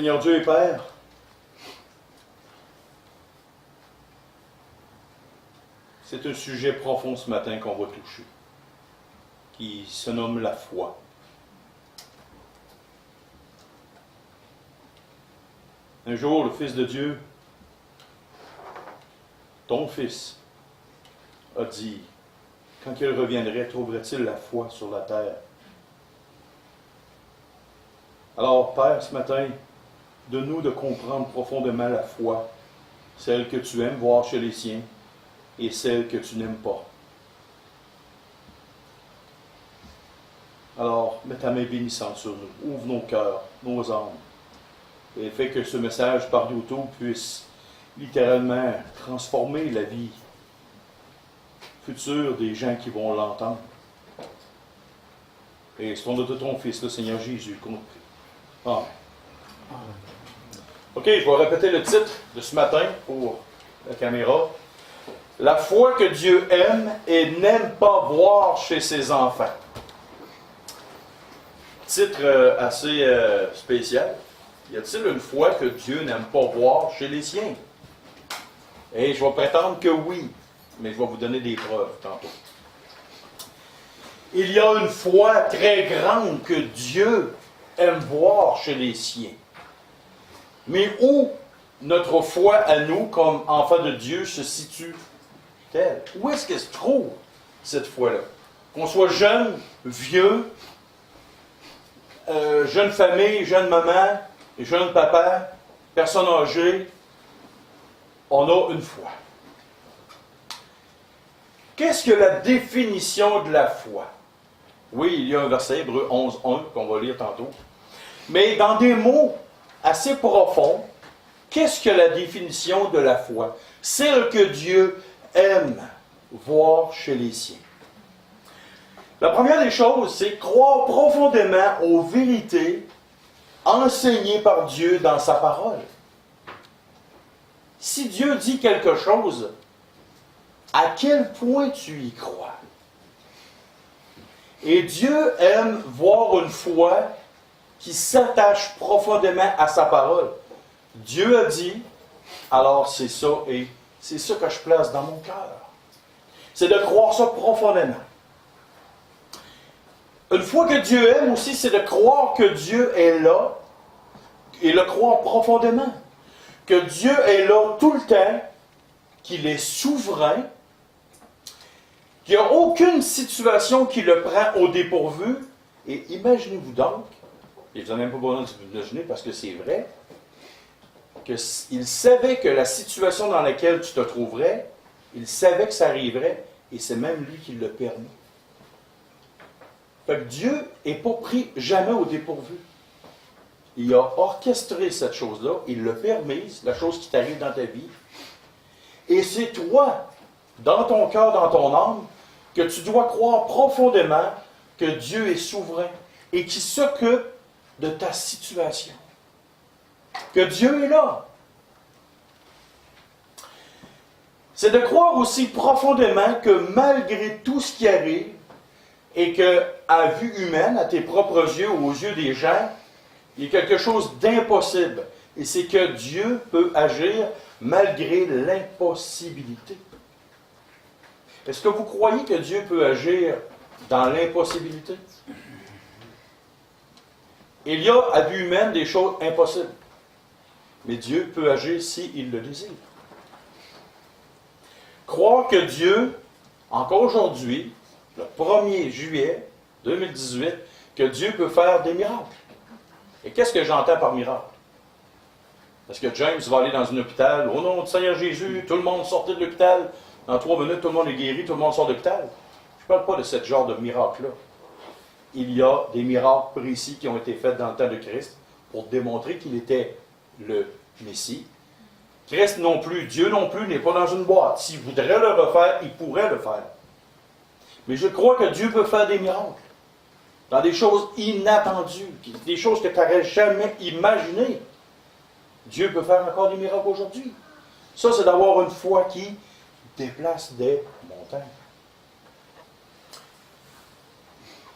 Seigneur Dieu et Père, c'est un sujet profond ce matin qu'on va toucher, qui se nomme la foi. Un jour, le Fils de Dieu, ton Fils, a dit, quand il reviendrait, trouverait-il la foi sur la terre? Alors, Père, ce matin, donne-nous de comprendre profondément la foi, celle que tu aimes voir chez les siens et celle que tu n'aimes pas. Alors, mets ta main bénissante sur nous, ouvre nos cœurs, nos âmes, et fais que ce message par autour puisse littéralement transformer la vie future des gens qui vont l'entendre. Et c'est au nom de ton Fils, le Seigneur Jésus, qu'on prie. Amen. OK, je vais répéter le titre de ce matin pour la caméra. La foi que Dieu aime et n'aime pas voir chez ses enfants. Titre assez spécial. Y a-t-il une foi que Dieu n'aime pas voir chez les siens? Et je vais prétendre que oui, mais je vais vous donner des preuves tantôt. Il y a une foi très grande que Dieu aime voir chez les siens. Mais où notre foi à nous, comme enfants de Dieu, se situe-t-elle? Où est-ce qu'elle se trouve, cette foi-là? Qu'on soit jeune, vieux, jeune famille, jeune maman, jeune papa, personne âgée, on a une foi. Qu'est-ce que la définition de la foi? Oui, il y a un verset, Hébreux 11.1, qu'on va lire tantôt. Mais dans des mots assez profonds, qu'est-ce que la définition de la foi? Celle que Dieu aime voir chez les siens. La première des choses, c'est croire profondément aux vérités enseignées par Dieu dans sa parole. Si Dieu dit quelque chose, à quel point tu y crois? Et Dieu aime voir une foi qui s'attache profondément à sa parole. Dieu a dit, alors c'est ça, et c'est ça que je place dans mon cœur. C'est de croire ça profondément. Une foi que Dieu aime aussi, c'est de croire que Dieu est là, et le croire profondément. Que Dieu est là tout le temps, qu'il est souverain, qu'il n'y a aucune situation qui le prend au dépourvu. Et imaginez-vous donc, et vous n'avez même pas besoin de vous imaginer parce que c'est vrai, qu'il savait que la situation dans laquelle tu te trouverais, il savait que ça arriverait, et c'est même lui qui l'a permis. Fait que Dieu n'est pas pris jamais au dépourvu. Il a orchestré cette chose-là, il l'a permise, la chose qui t'arrive dans ta vie. Et c'est toi, dans ton cœur, dans ton âme, que tu dois croire profondément que Dieu est souverain et qu'il s'occupe de ta situation. Que Dieu est là. C'est de croire aussi profondément que malgré tout ce qui arrive, et que, à vue humaine, à tes propres yeux ou aux yeux des gens, il y a quelque chose d'impossible. Et c'est que Dieu peut agir malgré l'impossibilité. Est-ce que vous croyez que Dieu peut agir dans l'impossibilité? Il y a, à vue humaine, des choses impossibles. Mais Dieu peut agir s'il le désire. Croire que Dieu, encore aujourd'hui, le 1er juillet 2018, que Dieu peut faire des miracles. Et qu'est-ce que j'entends par miracle? Est-ce que James va aller dans un hôpital? Au nom du Seigneur Jésus, tout le monde sortait de l'hôpital. Dans 3 minutes, tout le monde est guéri, tout le monde sort de l'hôpital. Je ne parle pas de ce genre de miracle-là. Il y a des miracles précis qui ont été faits dans le temps de Christ pour démontrer qu'il était le Messie. Christ non plus, Dieu non plus, n'est pas dans une boîte. S'il voudrait le refaire, il pourrait le faire. Mais je crois que Dieu peut faire des miracles. Dans des choses inattendues, des choses que tu n'aurais jamais imaginées. Dieu peut faire encore des miracles aujourd'hui. Ça, c'est d'avoir une foi qui déplace des montagnes.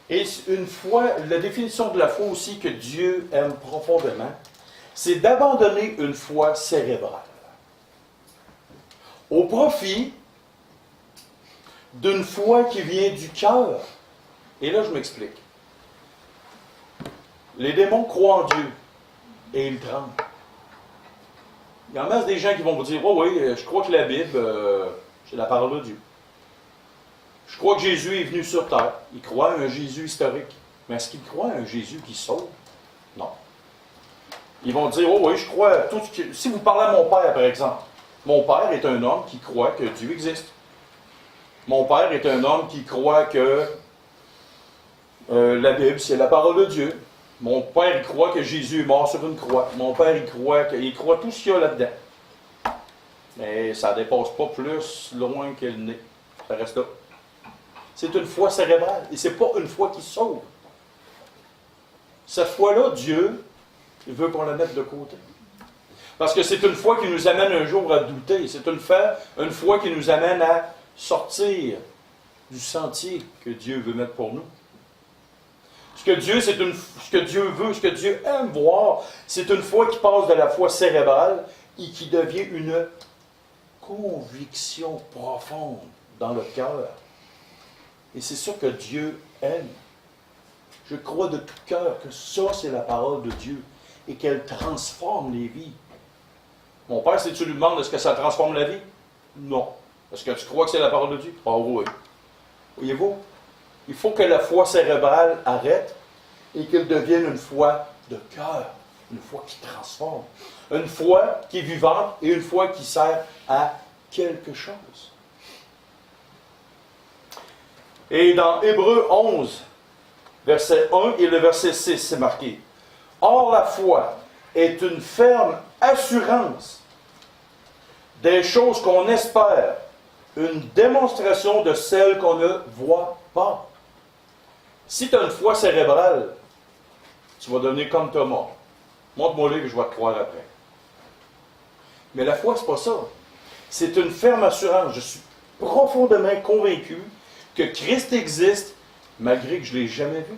Et une foi, la définition de la foi aussi que Dieu aime profondément, c'est d'abandonner une foi cérébrale au profit d'une foi qui vient du cœur. Et là, je m'explique. Les démons croient en Dieu et ils tremblent. Il y en a des gens qui vont vous dire, oh oui, je crois que la Bible, c'est la parole de Dieu. Je crois que Jésus est venu sur terre. Ils croient à un Jésus historique. Mais est-ce qu'ils croient à un Jésus qui sauve? Non. Ils vont dire, oh oui, je crois à tout ce que... Si vous parlez à mon père, par exemple, mon père est un homme qui croit que Dieu existe. Mon père est un homme qui croit que la Bible, c'est la parole de Dieu. Mon père, il croit que Jésus est mort sur une croix. Mon père, il croit tout ce qu'il y a là-dedans. Mais ça ne dépasse pas plus loin qu'elle n'est. Ça reste là. C'est une foi cérébrale. Et ce n'est pas une foi qui sauve. Cette foi-là, Dieu, il veut qu'on la mette de côté. Parce que c'est une foi qui nous amène un jour à douter. C'est une foi qui nous amène à sortir du sentier que Dieu veut mettre pour nous. Ce que Dieu veut, ce que Dieu aime voir, c'est une foi qui passe de la foi cérébrale et qui devient une conviction profonde dans le cœur. Et c'est ça que Dieu aime. Je crois de tout cœur que ça, c'est la parole de Dieu et qu'elle transforme les vies. Mon père, si tu lui demandes est-ce que ça transforme la vie? Non. Est-ce que tu crois que c'est la parole de Dieu? Ah oui. Voyez-vous? Il faut que la foi cérébrale arrête et qu'elle devienne une foi de cœur, une foi qui transforme, une foi qui est vivante et une foi qui sert à quelque chose. Et dans Hébreux 11, verset 1 et le verset 6, c'est marqué. Or, la foi est une ferme assurance des choses qu'on espère, une démonstration de celles qu'on ne voit pas. Si tu as une foi cérébrale, tu vas devenir comme Thomas. Montre-moi-le que je vais te croire après. Mais la foi, c'est pas ça. C'est une ferme assurance. Je suis profondément convaincu que Christ existe, malgré que je ne l'ai jamais vu.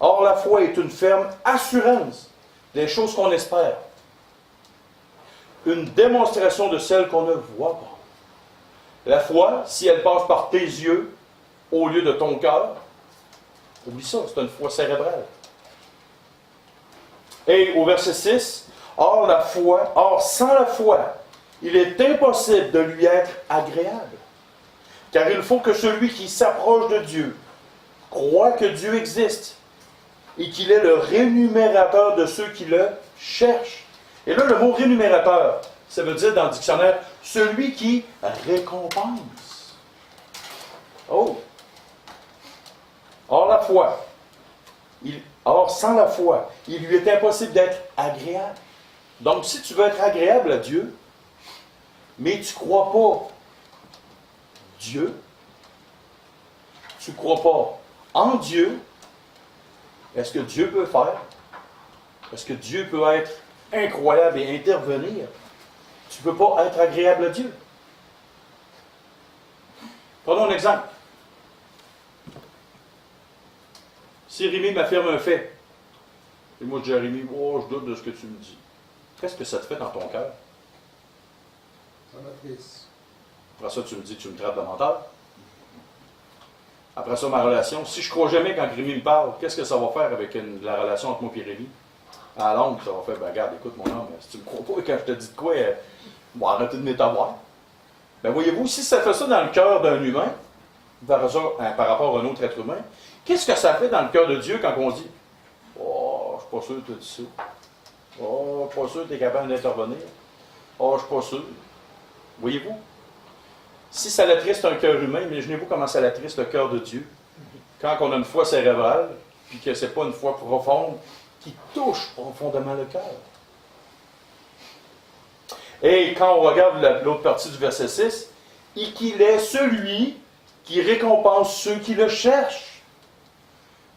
Or, la foi est une ferme assurance des choses qu'on espère. Une démonstration de celles qu'on ne voit pas. La foi, si elle passe par tes yeux, au lieu de ton cœur, oublie ça, c'est une foi cérébrale. Et au verset 6, or sans la foi, il est impossible de lui être agréable. Car il faut que celui qui s'approche de Dieu croit que Dieu existe et qu'il est le rémunérateur de ceux qui le cherchent. Et là, le mot rémunérateur, ça veut dire dans le dictionnaire, celui qui récompense. Oh! Or, sans la foi, il lui est impossible d'être agréable. Donc, si tu veux être agréable à Dieu, mais tu ne crois pas Dieu, tu ne crois pas en Dieu, est-ce que Dieu peut faire? Est-ce que Dieu peut être incroyable et intervenir? Tu ne peux pas être agréable à Dieu. Prenons un exemple. Si Rémi m'affirme un fait, et moi je dis à Rémi, oh, je doute de ce que tu me dis. Qu'est-ce que ça te fait dans ton cœur? Ça m'attriste. Après ça, tu me dis, tu me traites de menteur. Après ça, ma relation, si je ne crois jamais quand Rémi me parle, qu'est-ce que ça va faire avec la relation entre moi et Rémi? À la longue, ça va faire, ben regarde, écoute mon homme, si tu ne me crois pas quand je te dis de quoi, bon, arrêtez de m'établir. Ben voyez-vous, si ça fait ça dans le cœur d'un humain, par rapport à un autre être humain, qu'est-ce que ça fait dans le cœur de Dieu quand on dit « Oh, je ne suis pas sûr que tu as dit ça. Oh, je ne suis pas sûr que tu es capable d'intervenir. Oh, je ne suis pas sûr. » Voyez-vous? Si ça l'attriste un cœur humain, imaginez-vous comment ça l'attriste le cœur de Dieu. Quand on a une foi cérébrale, puis que ce n'est pas une foi profonde, qui touche profondément le cœur. Et quand on regarde l'autre partie du verset 6, « Et qu'il est celui qui récompense ceux qui le cherchent. »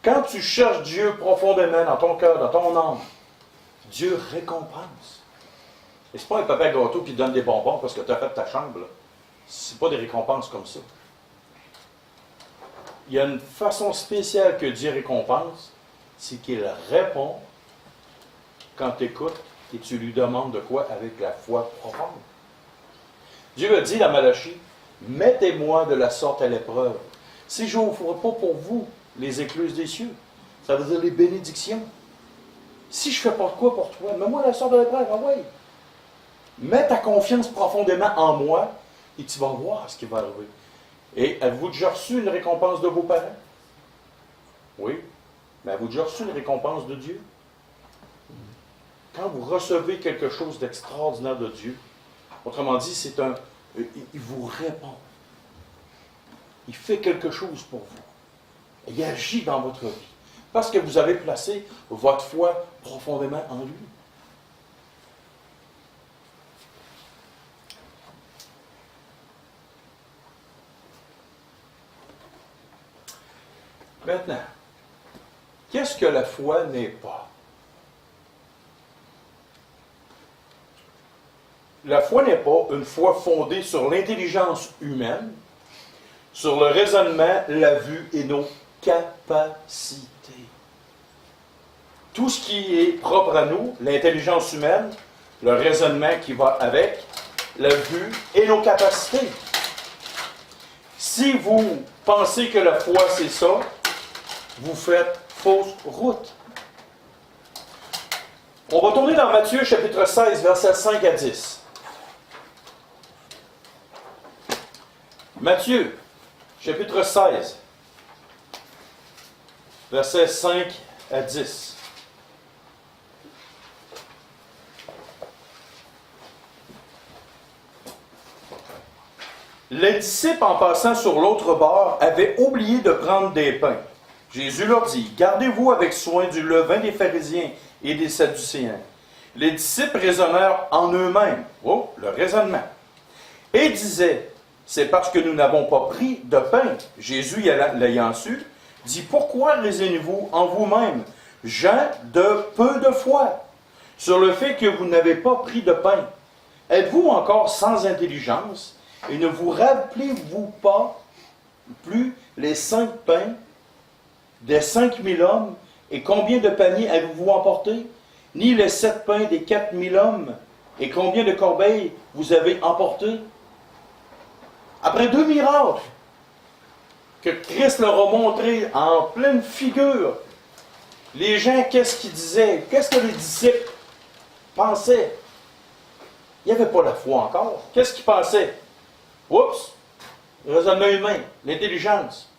Quand tu cherches Dieu profondément dans ton cœur, dans ton âme, Dieu récompense. Et ce n'est pas un papa gâteau qui donne des bonbons parce que tu as fait ta chambre. Ce n'est pas des récompenses comme ça. Il y a une façon spéciale que Dieu récompense, c'est qu'il répond quand tu écoutes et tu lui demandes de quoi avec la foi profonde. Dieu a dit dans Malachie, mettez-moi de la sorte à l'épreuve. Si je n'ouvre pas pour vous les écluses des cieux, ça veut dire les bénédictions. Si je ne fais pas de quoi pour toi, mets-moi la sorte de l'épreuve, ah oui. Mets ta confiance profondément en moi et tu vas voir ce qui va arriver. Et avez-vous déjà reçu une récompense de vos parents? Oui. Mais avez-vous déjà reçu une récompense de Dieu? Quand vous recevez quelque chose d'extraordinaire de Dieu, autrement dit, il vous répond. Il fait quelque chose pour vous. Il agit dans votre vie. Parce que vous avez placé votre foi profondément en lui. Maintenant, qu'est-ce que la foi n'est pas? La foi n'est pas une foi fondée sur l'intelligence humaine, sur le raisonnement, la vue et nos capacités. Tout ce qui est propre à nous, l'intelligence humaine, le raisonnement qui va avec, la vue et nos capacités. Si vous pensez que la foi c'est ça, vous faites fausse route. On va tourner dans Matthieu chapitre 16, versets 5 à 10. Matthieu, chapitre 16, versets 5 à 10. Les disciples, en passant sur l'autre bord, avaient oublié de prendre des pains. Jésus leur dit, gardez-vous avec soin du levain des pharisiens et des sadducéens. Les disciples raisonnèrent en eux-mêmes. Oh, le raisonnement. Et disaient, c'est parce que nous n'avons pas pris de pain. Jésus, l'ayant su, dit, pourquoi raisonnez-vous en vous-même, gens de peu de foi, sur le fait que vous n'avez pas pris de pain? Êtes-vous encore sans intelligence, et ne vous rappelez-vous pas plus les 5 pains des 5000 hommes, et combien de paniers avez-vous emporté? Ni les 7 pains des 4000 hommes, et combien de corbeilles vous avez emporté? Après 2 miracles que Christ leur a montrés en pleine figure, les gens, qu'est-ce qu'ils disaient? Qu'est-ce que les disciples pensaient? Il n'y avait pas la foi encore. Qu'est-ce qu'ils pensaient? Oups! Le raisonnement humain, l'intelligence.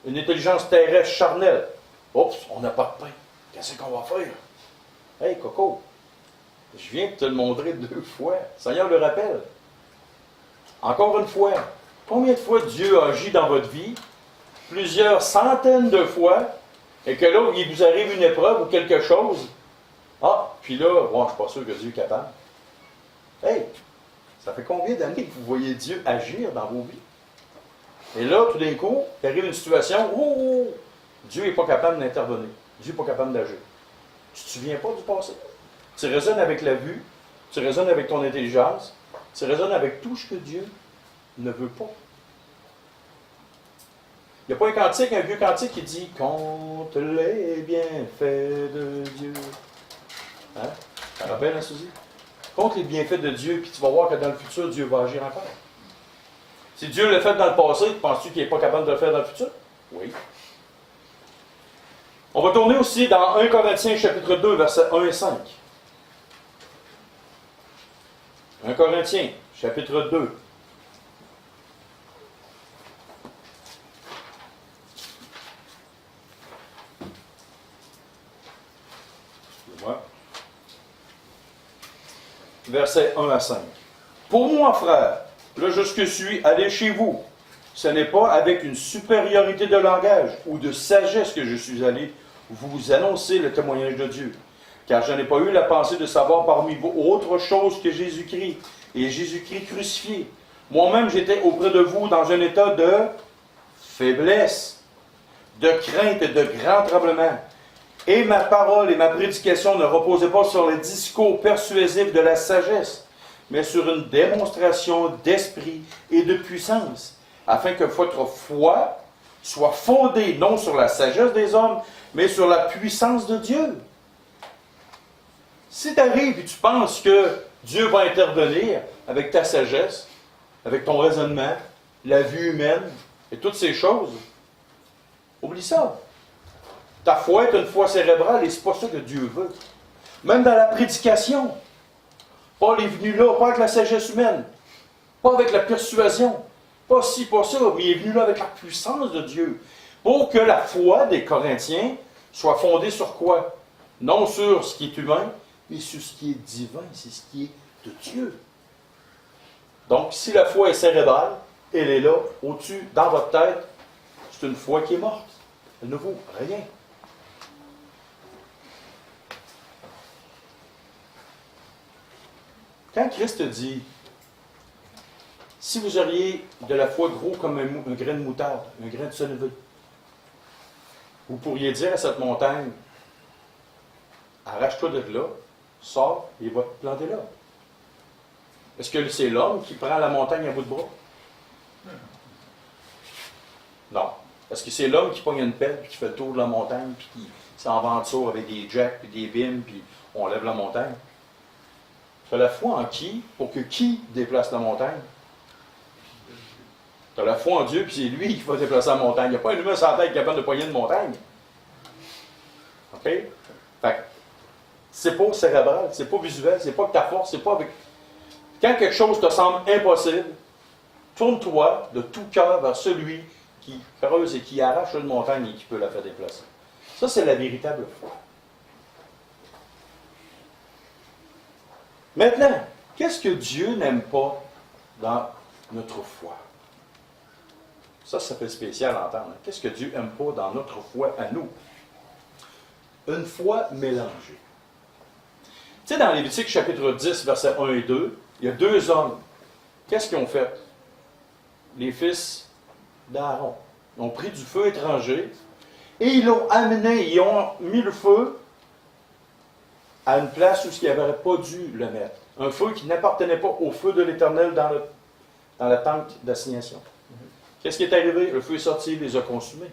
Une intelligence terrestre charnelle. Oups, on n'a pas de pain. Qu'est-ce qu'on va faire? Hey, Coco, je viens de te le montrer 2 fois. Le Seigneur le rappelle. Encore une fois, combien de fois Dieu agit dans votre vie? Plusieurs centaines de fois. Et que là, il vous arrive une épreuve ou quelque chose. Ah, puis là, bon, je ne suis pas sûr que Dieu est capable. Hey, ça fait combien d'années que vous voyez Dieu agir dans vos vies? Et là, tout d'un coup, il arrive une situation où Dieu n'est pas capable d'intervenir. Dieu n'est pas capable d'agir. Tu ne te souviens pas du passé? Tu raisonnes avec la vue, tu raisonnes avec ton intelligence, tu raisonnes avec tout ce que Dieu ne veut pas. Il n'y a pas un vieux cantique qui dit « Compte les bienfaits de Dieu ». Hein? Ça rappelle, hein, Suzy? Compte les bienfaits de Dieu, puis tu vas voir que dans le futur, Dieu va agir encore. Si Dieu l'a fait dans le passé, penses-tu qu'il n'est pas capable de le faire dans le futur? Oui. On va tourner aussi dans 1 Corinthiens chapitre 2, versets 1 et 5. 1 Corinthiens chapitre 2. Excusez-moi. Versets 1 à 5. Pour moi, frère, le juste que suis, allez chez vous. Ce n'est pas avec une supériorité de langage ou de sagesse que je suis allé vous annoncer le témoignage de Dieu. Car je n'ai pas eu la pensée de savoir parmi vous autre chose que Jésus-Christ et Jésus-Christ crucifié. Moi-même, j'étais auprès de vous dans un état de faiblesse, de crainte et de grand tremblement. Et ma parole et ma prédication ne reposaient pas sur les discours persuasifs de la sagesse, mais sur une démonstration d'esprit et de puissance, afin que votre foi soit fondée non sur la sagesse des hommes, mais sur la puissance de Dieu. Si tu arrives et tu penses que Dieu va intervenir avec ta sagesse, avec ton raisonnement, la vue humaine et toutes ces choses, oublie ça. Ta foi est une foi cérébrale et c'est pas ça que Dieu veut. Même dans la prédication, Paul est venu là, pas avec la sagesse humaine, pas avec la persuasion, pas ci, pas ça, mais il est venu là avec la puissance de Dieu. Pour que la foi des Corinthiens soit fondée sur quoi? Non sur ce qui est humain, mais sur ce qui est divin, c'est ce qui est de Dieu. Donc, si la foi est cérébrale, elle est là, au-dessus, dans votre tête, c'est une foi qui est morte. Elle ne vaut rien. Quand Christ dit, si vous auriez de la foi gros comme un grain de moutarde, un grain de sénévé, vous pourriez dire à cette montagne, arrache-toi de là, sors et va te planter là. Est-ce que c'est l'homme qui prend la montagne à bout de bras? Non. Est-ce que c'est l'homme qui pogne une pelle, puis qui fait le tour de la montagne, puis qui s'aventure avec des jacks, puis des bimes, puis on lève la montagne? Tu as la foi en qui, pour que qui déplace la montagne? Tu as la foi en Dieu, puis c'est lui qui va déplacer la montagne. Il n'y a pas un humain sans tête capable de poigner une montagne. OK? Fait que, c'est pas cérébral, c'est pas visuel, c'est pas que ta force, c'est pas avec. Quand quelque chose te semble impossible, tourne-toi de tout cœur vers celui qui creuse et qui arrache une montagne et qui peut la faire déplacer. Ça, c'est la véritable foi. Maintenant, qu'est-ce que Dieu n'aime pas dans notre foi? Ça fait spécial à entendre. Qu'est-ce que Dieu n'aime pas dans notre foi à nous? Une foi mélangée. Tu sais, dans Lévitique chapitre 10, versets 1 et 2, il y a deux hommes. Qu'est-ce qu'ils ont fait? Les fils d'Aaron. Ils ont pris du feu étranger et ils l'ont amené, ils ont mis le feu à une place où il n'aurait pas dû le mettre. Un feu qui n'appartenait pas au feu de l'Éternel dans la tente d'assignation. Qu'est-ce qui est arrivé? Le feu est sorti, il les a consumés.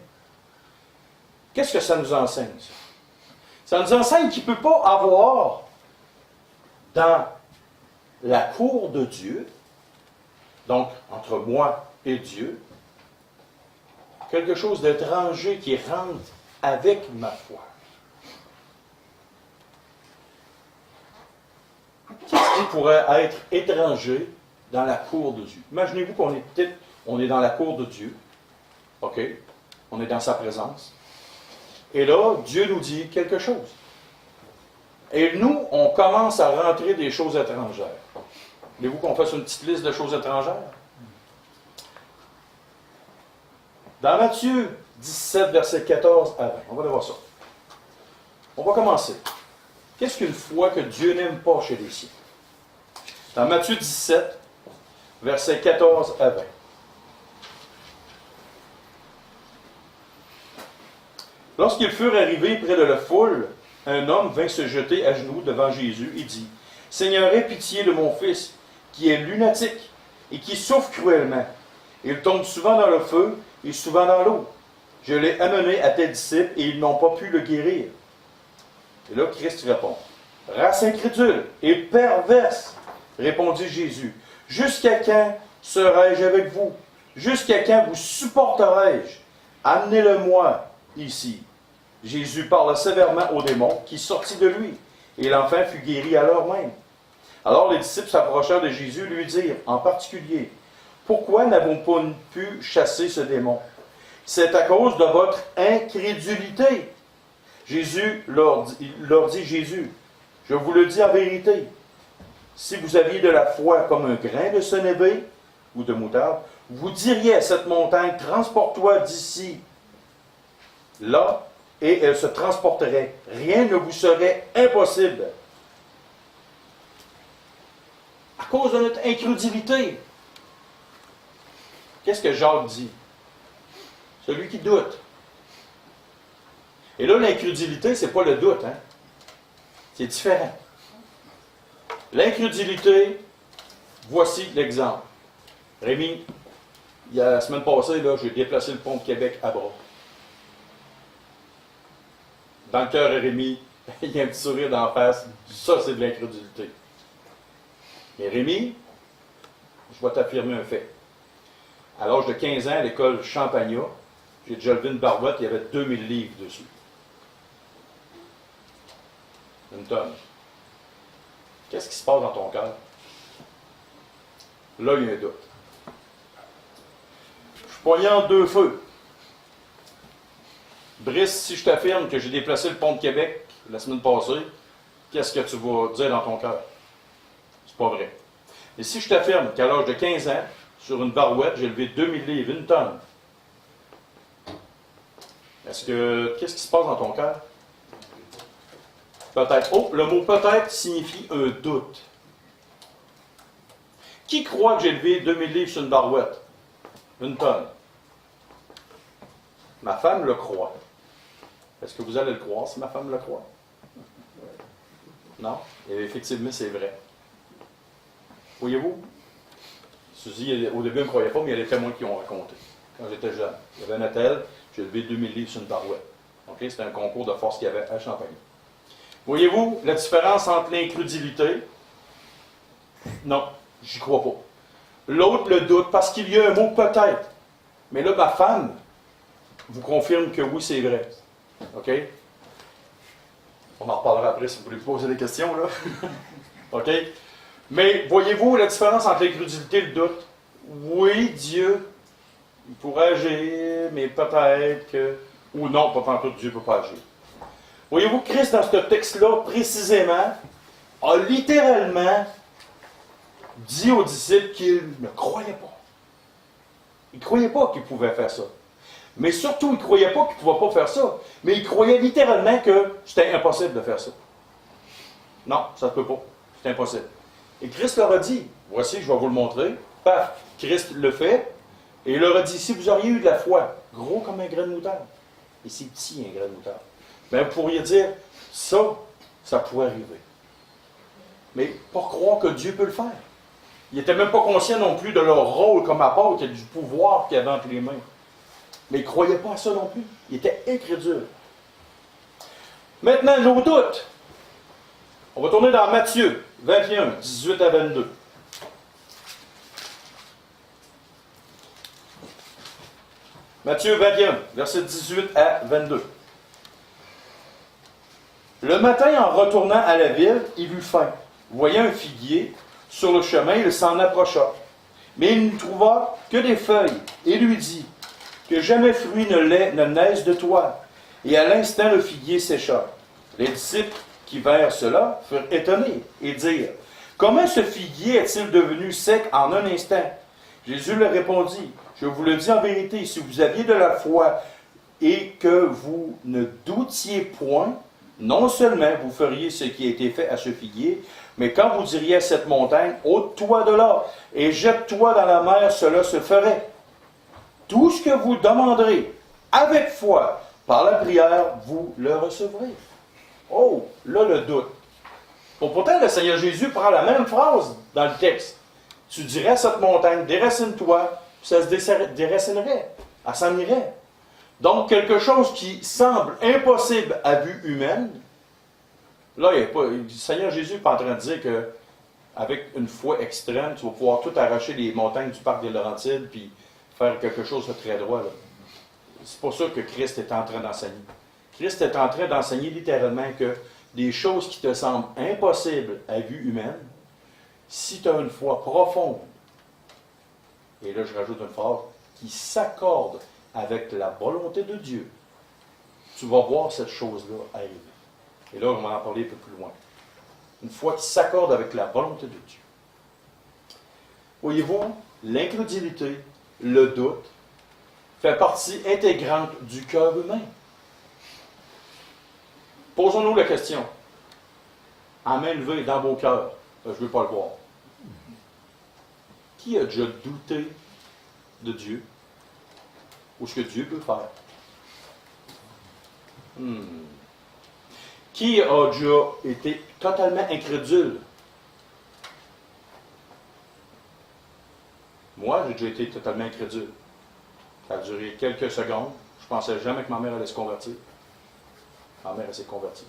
Qu'est-ce que ça nous enseigne, ça? Ça nous enseigne qu'il ne peut pas avoir dans la cour de Dieu, donc entre moi et Dieu, quelque chose d'étranger qui rentre avec ma foi. Qu'est-ce qui pourrait être étranger dans la cour de Dieu? Imaginez-vous on est dans la cour de Dieu, OK? On est dans sa présence. Et là, Dieu nous dit quelque chose. Et nous, on commence à rentrer des choses étrangères. Voulez-vous qu'on fasse une petite liste de choses étrangères? Dans Matthieu 17, versets 14 à 20, on va aller voir ça. On va commencer. Qu'est-ce qu'une foi que Dieu n'aime pas chez les siens? Dans Matthieu 17, versets 14 à 20. Lorsqu'ils furent arrivés près de la foule, un homme vint se jeter à genoux devant Jésus et dit, « Seigneur, aie pitié de mon fils, qui est lunatique et qui souffre cruellement. Il tombe souvent dans le feu et souvent dans l'eau. Je l'ai amené à tes disciples et ils n'ont pas pu le guérir. » Et là, Christ répond, « Race incrédule et perverse, répondit Jésus, « jusqu'à quand serai-je avec vous? Jusqu'à quand vous supporterai-je? Amenez-le-moi ici. » Jésus parla sévèrement au démon qui sortit de lui, et l'enfant fut guéri à l'heure même. Alors les disciples s'approchèrent de Jésus et lui dirent, en particulier, « Pourquoi n'avons-nous pas pu chasser ce démon? C'est à cause de votre incrédulité. » Jésus leur dit Jésus, « Je vous le dis en vérité, si vous aviez de la foi comme un grain de sénévé ou de moutarde, vous diriez à cette montagne, transporte-toi d'ici, là, et elle se transporterait. Rien ne vous serait impossible. À cause de notre incrédulité. Qu'est-ce que Jacques dit? Celui qui doute. Et là, l'incrédulité, ce n'est pas le doute, hein? C'est différent. L'incrédulité, voici l'exemple. Rémi, la semaine passée, là, j'ai déplacé le pont de Québec à bras. Dans le cœur de Rémi, Il y a un petit sourire d'en face. Ça, c'est de l'incrédulité. Mais Rémi, je vais t'affirmer un fait. À l'âge de 15 ans, à l'école Champagnat, j'ai déjà levé une barouette, il y avait 2000 livres dessus. Une tonne. Qu'est-ce qui se passe dans ton cœur? Là, il y a un doute. Je suis poigné en deux feux. Brice, si je t'affirme que j'ai déplacé le pont de Québec la semaine passée, qu'est-ce que tu vas dire dans ton cœur? C'est pas vrai. Et si je t'affirme qu'à l'âge de 15 ans, sur une barouette, j'ai levé 2000 livres, une tonne, qu'est-ce qui se passe dans ton cœur? Peut-être. Oh, le mot peut-être signifie un doute. Qui croit que j'ai levé 2000 livres sur une barouette? Une tonne. Ma femme le croit. Est-ce que vous allez le croire si ma femme le croit? Non? Et effectivement, c'est vrai. Voyez-vous? Suzy, au début, elle ne me croyait pas, mais il y a des témoins qui ont raconté. Quand j'étais jeune, il y avait un hôtel, j'ai levé 2000 livres sur une barouette. Okay? C'était un concours de force qu'il y avait à Champagne. Voyez-vous la différence entre l'incrédulité? Non, j'y crois pas. L'autre le doute parce qu'il y a un mot peut-être. Mais là, ma femme vous confirme que oui, c'est vrai. OK? On en reparlera après si vous voulez poser des questions, là. OK? Mais voyez-vous la différence entre l'incrédulité et le doute? Oui, Dieu, il pourrait agir, mais peut-être que... Ou non, pas tant que Dieu ne peut pas agir. Voyez-vous, Christ, dans ce texte-là, précisément, a littéralement dit aux disciples qu'il ne croyait pas. Il ne croyait pas qu'il pouvait faire ça. Mais surtout, il ne croyait pas qu'il ne pouvait pas faire ça. Mais il croyait littéralement que c'était impossible de faire ça. Non, ça ne peut pas. C'est impossible. Et Christ leur a dit, voici, je vais vous le montrer. Paf, Christ le fait. Et il leur a dit, si vous auriez eu de la foi, gros comme un grain de moutarde, et c'est petit un grain de moutarde, bien, vous pourriez dire, ça pourrait arriver. Mais pas croire que Dieu peut le faire. Ils n'étaient même pas conscients non plus de leur rôle comme apôtre et du pouvoir qu'il y avait entre les mains. Mais ils ne croyaient pas à ça non plus. Ils étaient incrédules. Maintenant, nos doutes. On va tourner dans Matthieu 21, 18 à 22. Matthieu 21, versets 18 à 22. Le matin, en retournant à la ville, il eut faim. Voyant un figuier sur le chemin, il s'en approcha. Mais il ne trouva que des feuilles, et lui dit, que jamais fruit ne naisse de toi. Et à l'instant, le figuier sécha. Les disciples qui virent cela furent étonnés et dirent, comment ce figuier est-il devenu sec en un instant? Jésus leur répondit, je vous le dis en vérité, si vous aviez de la foi et que vous ne doutiez point, non seulement vous feriez ce qui a été fait à ce figuier, mais quand vous diriez à cette montagne, ôte-toi de là et jette-toi dans la mer, cela se ferait. Tout ce que vous demanderez avec foi, par la prière, vous le recevrez. Oh, là le doute. Pourtant, le Seigneur Jésus prend la même phrase dans le texte. Tu dirais à cette montagne, déracine-toi, puis ça se déracinerait. Elle s'en irait. Donc, quelque chose qui semble impossible à vue humaine, là, le Seigneur Jésus n'est pas en train de dire qu'avec une foi extrême, tu vas pouvoir tout arracher les montagnes du parc des Laurentides, puis faire quelque chose de très droit. C'est pas ça que Christ est en train d'enseigner. Christ est en train d'enseigner littéralement que des choses qui te semblent impossibles à vue humaine, si tu as une foi profonde, et là je rajoute une phrase, qui s'accorde avec la volonté de Dieu, tu vas voir cette chose-là arriver. Et là, on va en parler un peu plus loin. Une foi qui s'accorde avec la volonté de Dieu. Voyez-vous, l'incrédulité, le doute, fait partie intégrante du cœur humain. Posons-nous la question. À main levée dans vos cœurs, je ne veux pas le voir. Qui a déjà douté de Dieu ou ce que Dieu peut faire? Qui a déjà été totalement incrédule? Moi, j'ai déjà été totalement incrédule. Ça a duré quelques secondes. Je ne pensais jamais que ma mère allait se convertir. Ma mère, elle s'est convertie.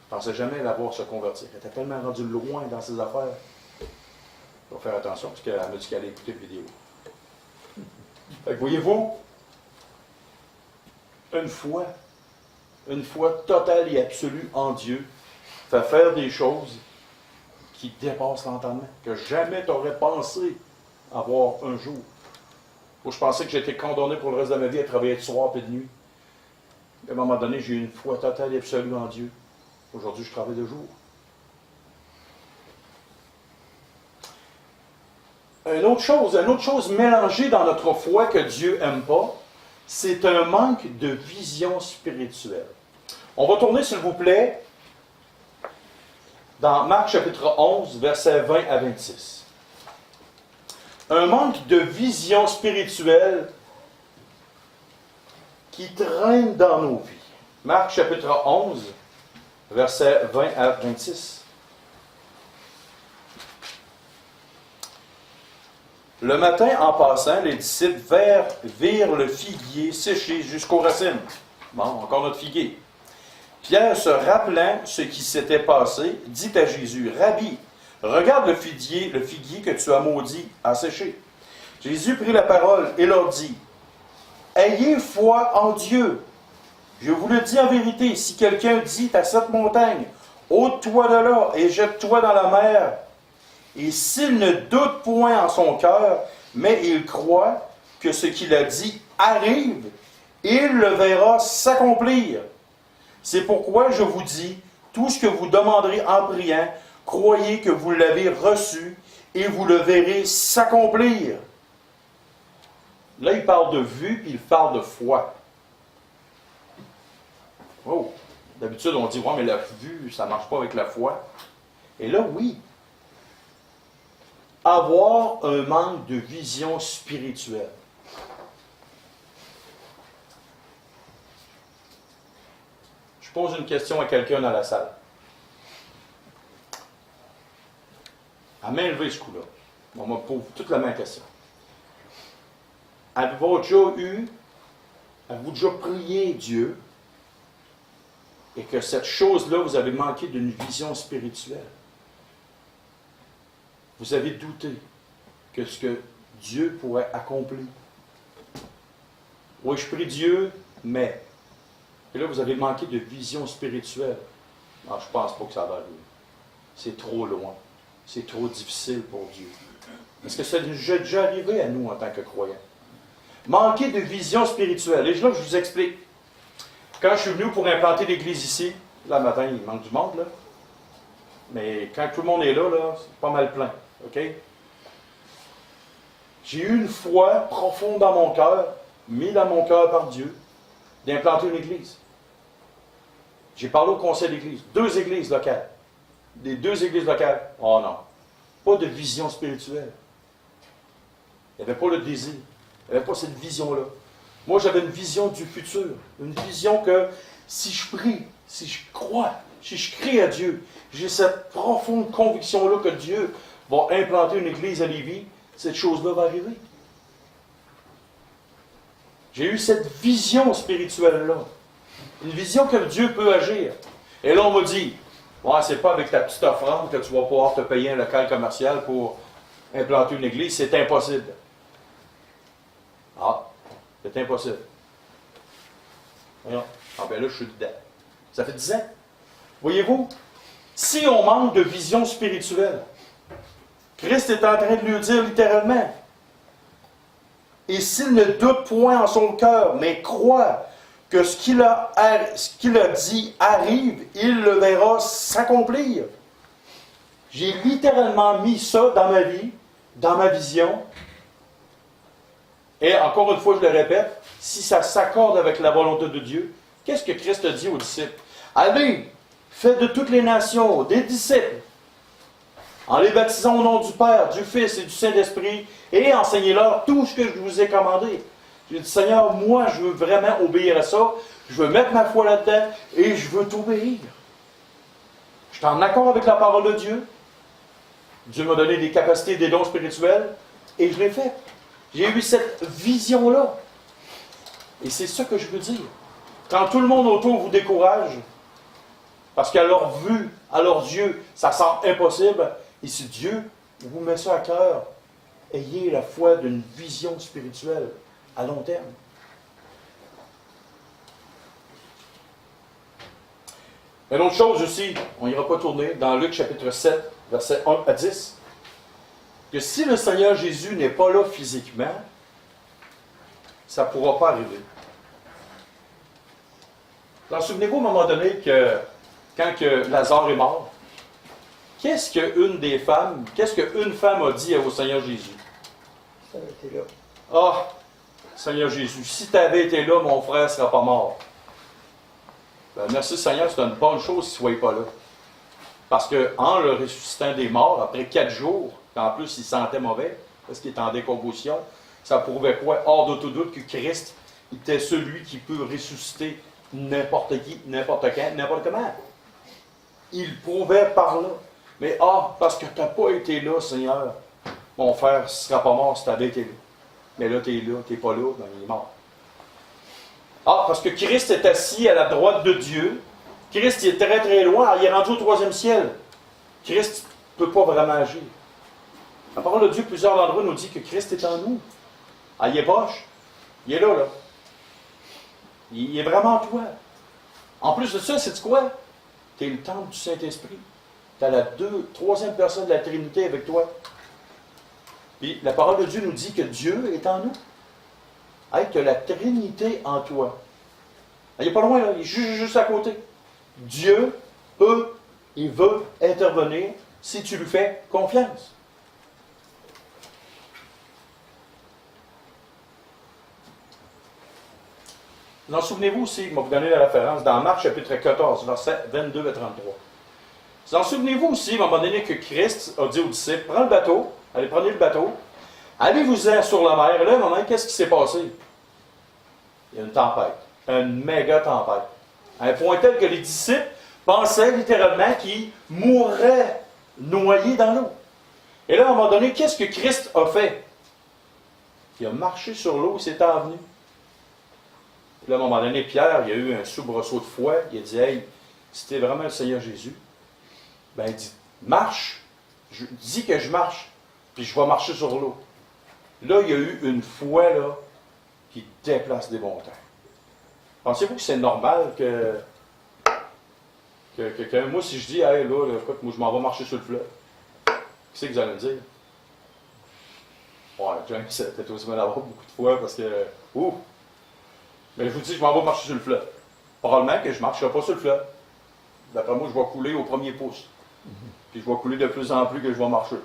ne pensais jamais la voir se convertir. Elle était tellement rendue loin dans ses affaires. Il faut faire attention, parce qu'elle m'a dit qu'elle allait écouter la vidéo. Fait que voyez-vous, une foi totale et absolue en Dieu, fait faire des choses qui dépassent l'entendement, que jamais tu n'aurais pensé avoir un jour. Où je pensais que j'étais condamné pour le reste de ma vie à travailler de soir et de nuit. À un moment donné, j'ai eu une foi totale et absolue en Dieu. Aujourd'hui, je travaille de jour. Une autre chose mélangée dans notre foi que Dieu n'aime pas, c'est un manque de vision spirituelle. On va tourner, s'il vous plaît, dans Marc chapitre 11, versets 20 à 26. Un manque de vision spirituelle qui traîne dans nos vies. Marc chapitre 11, versets 20 à 26. Le matin, en passant, les disciples virent le figuier séché jusqu'aux racines. Bon, encore notre figuier. Pierre, se rappelant ce qui s'était passé, dit à Jésus, « Rabbi, regarde le figuier que tu as maudit à sécher. » Jésus prit la parole et leur dit, « Ayez foi en Dieu. Je vous le dis en vérité, si quelqu'un dit à cette montagne, « Ôte-toi de là et jette-toi dans la mer », et s'il ne doute point en son cœur, mais il croit que ce qu'il a dit arrive, il le verra s'accomplir. C'est pourquoi je vous dis, tout ce que vous demanderez en priant, croyez que vous l'avez reçu, et vous le verrez s'accomplir. Là, il parle de vue, puis il parle de foi. Oh, d'habitude, on dit, ouais, mais la vue, ça ne marche pas avec la foi. Et là, oui. Avoir un manque de vision spirituelle. Je pose une question à quelqu'un dans la salle. À main levée, ce coup-là. On me pose toute la même question. Avez-vous déjà prié Dieu et que cette chose-là, vous avez manqué d'une vision spirituelle? Vous avez douté que ce que Dieu pourrait accomplir. Oui, je prie Dieu, mais... Et là, vous avez manqué de vision spirituelle. Non, je ne pense pas que ça va arriver. C'est trop loin. C'est trop difficile pour Dieu. Est-ce que ça nous est déjà arrivé à nous en tant que croyants? Manquer de vision spirituelle. Et là, je vous explique. Quand je suis venu pour implanter l'église ici, là, le matin, il manque du monde, là. Mais quand tout le monde est là, c'est pas mal plein. OK? J'ai eu une foi profonde dans mon cœur, mise dans mon cœur par Dieu, d'implanter une église. J'ai parlé au conseil d'église. 2 églises locales. Des 2 églises locales. Oh non. Pas de vision spirituelle. Il n'y avait pas le désir. Il n'y avait pas cette vision-là. Moi, j'avais une vision du futur. Une vision que si je prie, si je crois, si je crie à Dieu, j'ai cette profonde conviction-là que Dieu va implanter une église à Lévis, cette chose-là va arriver. J'ai eu cette vision spirituelle-là. Une vision que Dieu peut agir. Et là, on m'a dit, ouais, c'est pas avec ta petite offrande que tu vas pouvoir te payer un local commercial pour implanter une église, c'est impossible. Ah, c'est impossible. Voyons. Ah ben là, je suis dedans. Ça fait 10 ans. Voyez-vous, si on manque de vision spirituelle, Christ est en train de lui dire littéralement, et s'il ne doute point en son cœur, mais croit que ce qu'il a dit arrive, il le verra s'accomplir. J'ai littéralement mis ça dans ma vie, dans ma vision. Et encore une fois, je le répète, si ça s'accorde avec la volonté de Dieu, qu'est-ce que Christ a dit aux disciples? Allez, faites de toutes les nations des disciples, en les baptisant au nom du Père, du Fils et du Saint-Esprit, et enseignez-leur tout ce que je vous ai commandé. J'ai dit, Seigneur, moi, je veux vraiment obéir à ça, je veux mettre ma foi là-dedans, et je veux t'obéir. Je suis en accord avec la parole de Dieu. Dieu m'a donné des capacités, des dons spirituels, et je l'ai fait. J'ai eu cette vision-là. Et c'est ça que je veux dire. Quand tout le monde autour vous décourage, Parce qu'à leur vue, à leurs yeux, ça semble impossible. Et si Dieu vous met ça à cœur, ayez la foi d'une vision spirituelle à long terme. Une autre chose aussi, on n'ira pas tourner, dans Luc chapitre 7, versets 1 à 10, que si le Seigneur Jésus n'est pas là physiquement, ça ne pourra pas arriver. Alors, souvenez-vous à un moment donné que quand que Lazare est mort, qu'est-ce qu'une femme a dit au Seigneur Jésus? Ça avait été là. Ah, Seigneur Jésus, si tu avais été là, mon frère ne serait pas mort. Ben, merci Seigneur, c'est une bonne chose qu'il ne soit pas là. Parce qu'en le ressuscitant des morts, après 4 jours, qu'en plus il sentait mauvais, parce qu'il était en décomposition, ça prouvait quoi? Hors de tout doute que Christ était celui qui peut ressusciter n'importe qui, n'importe quand, n'importe comment. Il prouvait par là. Mais parce que tu n'as pas été là, Seigneur, mon frère ne sera pas mort si tu avais été là. Mais là, tu es là, tu n'es pas là, ben, il est mort. Parce que Christ est assis à la droite de Dieu. Christ il est très très loin, il est rendu au 3e ciel. Christ ne peut pas vraiment agir. La parole de Dieu, plusieurs endroits nous dit que Christ est en nous. Il est proche. Il est là, là. Il est vraiment toi. En plus de ça, c'est quoi? Tu es le temple du Saint-Esprit. Tu as la 3e personne de la Trinité avec toi. Puis la parole de Dieu nous dit que Dieu est en nous. Tu as la Trinité en toi. Il n'est pas loin, là. Il est juste à côté. Dieu peut et veut intervenir si tu lui fais confiance. Vous en souvenez-vous aussi, je vais vous donner la référence, dans Marc chapitre 14, versets 22 à 33. Vous en souvenez-vous aussi, à un moment donné, que Christ a dit aux disciples, prends le bateau, allez, prenez le bateau, allez-vous-en sur la mer. Et là, à un moment, qu'est-ce qui s'est passé? Il y a une tempête, une méga tempête. À un point tel que les disciples pensaient littéralement qu'ils mourraient noyés dans l'eau. Et là, à un moment donné, qu'est-ce que Christ a fait? Il a marché sur l'eau, il s'est envenu. Puis là, à un moment donné, Pierre, il y a eu un soubresaut de foi. Il a dit, hey, si t'es vraiment le Seigneur Jésus, ben il dit, marche, dis que je marche, puis je vais marcher sur l'eau. Là, il y a eu une foi, là, qui déplace des montagnes. Pensez-vous que c'est normal que moi, si je dis, hey, là, écoute, moi, je m'en vais marcher sur le fleuve, qu'est-ce que vous allez me dire? Ouais, James, peut-être aussi mal d'avoir beaucoup de foi parce que, mais je vous dis, je m'en vais marcher sur le fleuve. Probablement que je ne marcherai pas sur le fleuve. D'après moi, je vais couler au premier pouce. Puis je vais couler de plus en plus que je vais marcher.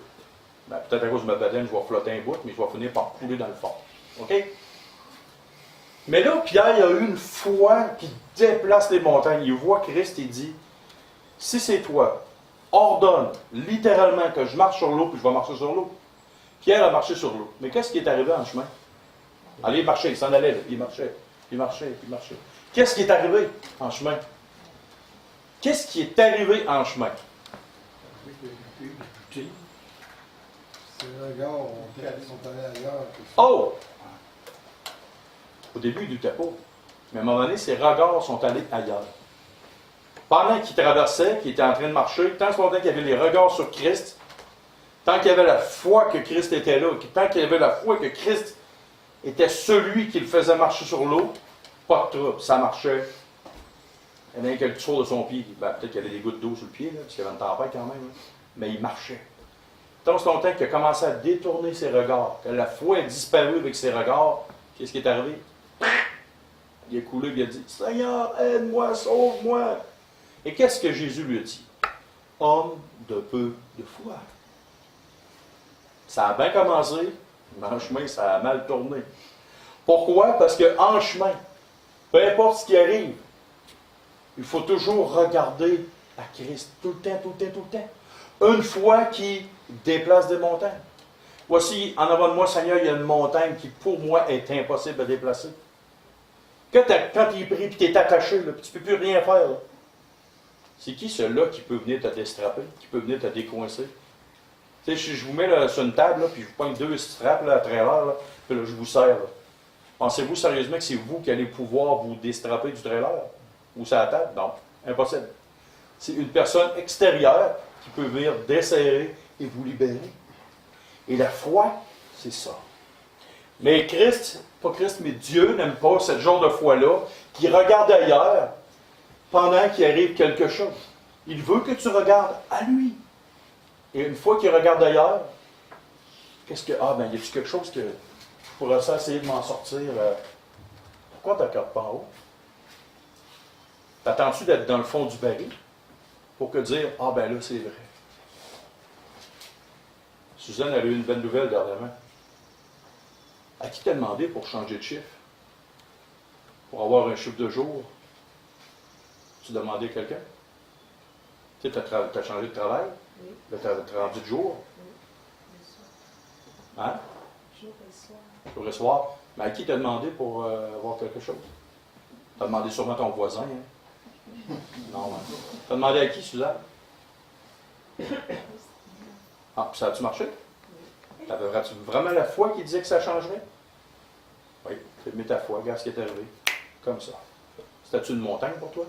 Ben, peut-être à cause de ma bedaine, je vais flotter un bout, mais je vais finir par couler dans le fond. OK? Mais là, Pierre, il a eu une foi qui déplace les montagnes. Il voit Christ et dit, si c'est toi, ordonne littéralement que je marche sur l'eau, puis je vais marcher sur l'eau. Pierre a marché sur l'eau. Mais qu'est-ce qui est arrivé en chemin? Allez, il marchait, il s'en allait, là. Il marchait. Qu'est-ce qui est arrivé en chemin? Qu'est-ce qui est arrivé en chemin? Ces regards sont allés ailleurs. Oh! Au début, il ne doutait pas. Mais à un moment donné, ses regards sont allés ailleurs. Pendant qu'il traversait, qu'il était en train de marcher, tant qu'il y avait les regards sur Christ, tant qu'il y avait la foi que Christ était là, tant qu'il y avait la foi que Christ était celui qui le faisait marcher sur l'eau, pas de trouble, ça marchait. Il y avait quelques tours de son pied. Ben, peut-être qu'il y avait des gouttes d'eau sur le pied, là, parce qu'il y avait une tempête quand même. Là. Mais il marchait. Tant ce longtemps qu'il a commencé à détourner ses regards, que la foi est disparue avec ses regards, qu'est-ce qui est arrivé? Il a coulé, il a dit, Seigneur, aide-moi, sauve-moi. Et qu'est-ce que Jésus lui a dit? Homme de peu de foi. Ça a bien commencé, mais en chemin, ça a mal tourné. Pourquoi? Parce qu'en chemin, peu importe ce qui arrive, il faut toujours regarder à Christ. Tout le temps. Une foi qui déplace des montagnes. Voici, en avant de moi, Seigneur, il y a une montagne qui, pour moi, est impossible à déplacer. Quand il est pris et tu es attaché, là, tu ne peux plus rien faire. Là. C'est qui celui-là qui peut venir te déstrapper, qui peut venir te décoincer? Tu sais, si je vous mets là, sur une table, là, puis je vous pointe 2 straps là, à trailer, là, puis là, je vous serre. Là. Pensez-vous sérieusement que c'est vous qui allez pouvoir vous déstrapper du trailer? Ou sur la table? Non, impossible. C'est une personne extérieure qui peut venir desserrer et vous libérer. Et la foi, c'est ça. Mais Christ, pas Christ, mais Dieu n'aime pas ce genre de foi-là qui regarde ailleurs pendant qu'il arrive quelque chose. Il veut que tu regardes à lui. Et une fois qu'il regarde ailleurs, qu'est-ce que... Ah, ben, y a-t-il quelque chose que je pourrais essayer de m'en sortir? Pourquoi tu ne regardes pas en haut? T'attends-tu d'être dans le fond du baril pour que dire, ah, ben là, c'est vrai. Suzanne, elle a eu une bonne nouvelle dernièrement. À qui t'as demandé pour changer de chiffre? Pour avoir un chiffre de jour? Tu demandais à quelqu'un? Tu sais, tu as changé de travail? Oui. Là, tu as rendu de jour? Oui. Le soir. Hein? Jour et soir. Jour et soir. Mais à qui t'as demandé pour avoir quelque chose? T'as demandé sûrement à ton voisin, hein? Non, hein? T'as demandé à qui, Suzanne? Ah, puis ça a-tu marché? Oui. T'avais-tu vraiment la foi qui disait que ça changerait? Oui, tu as mis ta foi, regarde ce qui est arrivé. Comme ça. C'était-tu une montagne pour toi?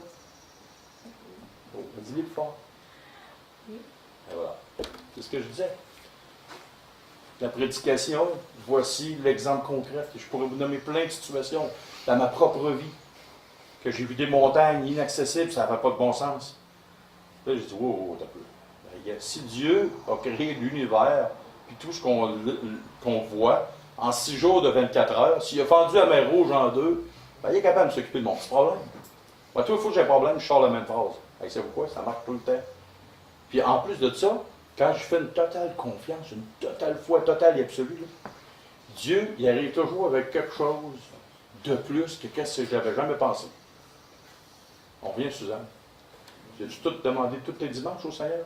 Oh, dis-le plus fort. Oui. Et voilà. C'est ce que je disais. La prédication, voici l'exemple concret. Je pourrais vous nommer plein de situations dans ma propre vie que j'ai vu des montagnes inaccessibles, ça n'avait pas de bon sens. Là, j'ai dit, wow, t'as peu. Si Dieu a créé l'univers, puis tout ce qu'on voit, en 6 jours de 24 heures, s'il a fendu la mer Rouge en deux, ben, il est capable de s'occuper de mon petit problème. Moi, tout il faut que j'ai un problème, je sors la même phrase. Et savez-vous quoi? Ça marche tout le temps. Puis en plus de ça, quand je fais une totale confiance, une totale foi totale et absolue, là, Dieu, il arrive toujours avec quelque chose de plus que ce que je n'avais jamais pensé. On revient, Suzanne. J'ai-tu tout demandé tous tes dimanches au Seigneur?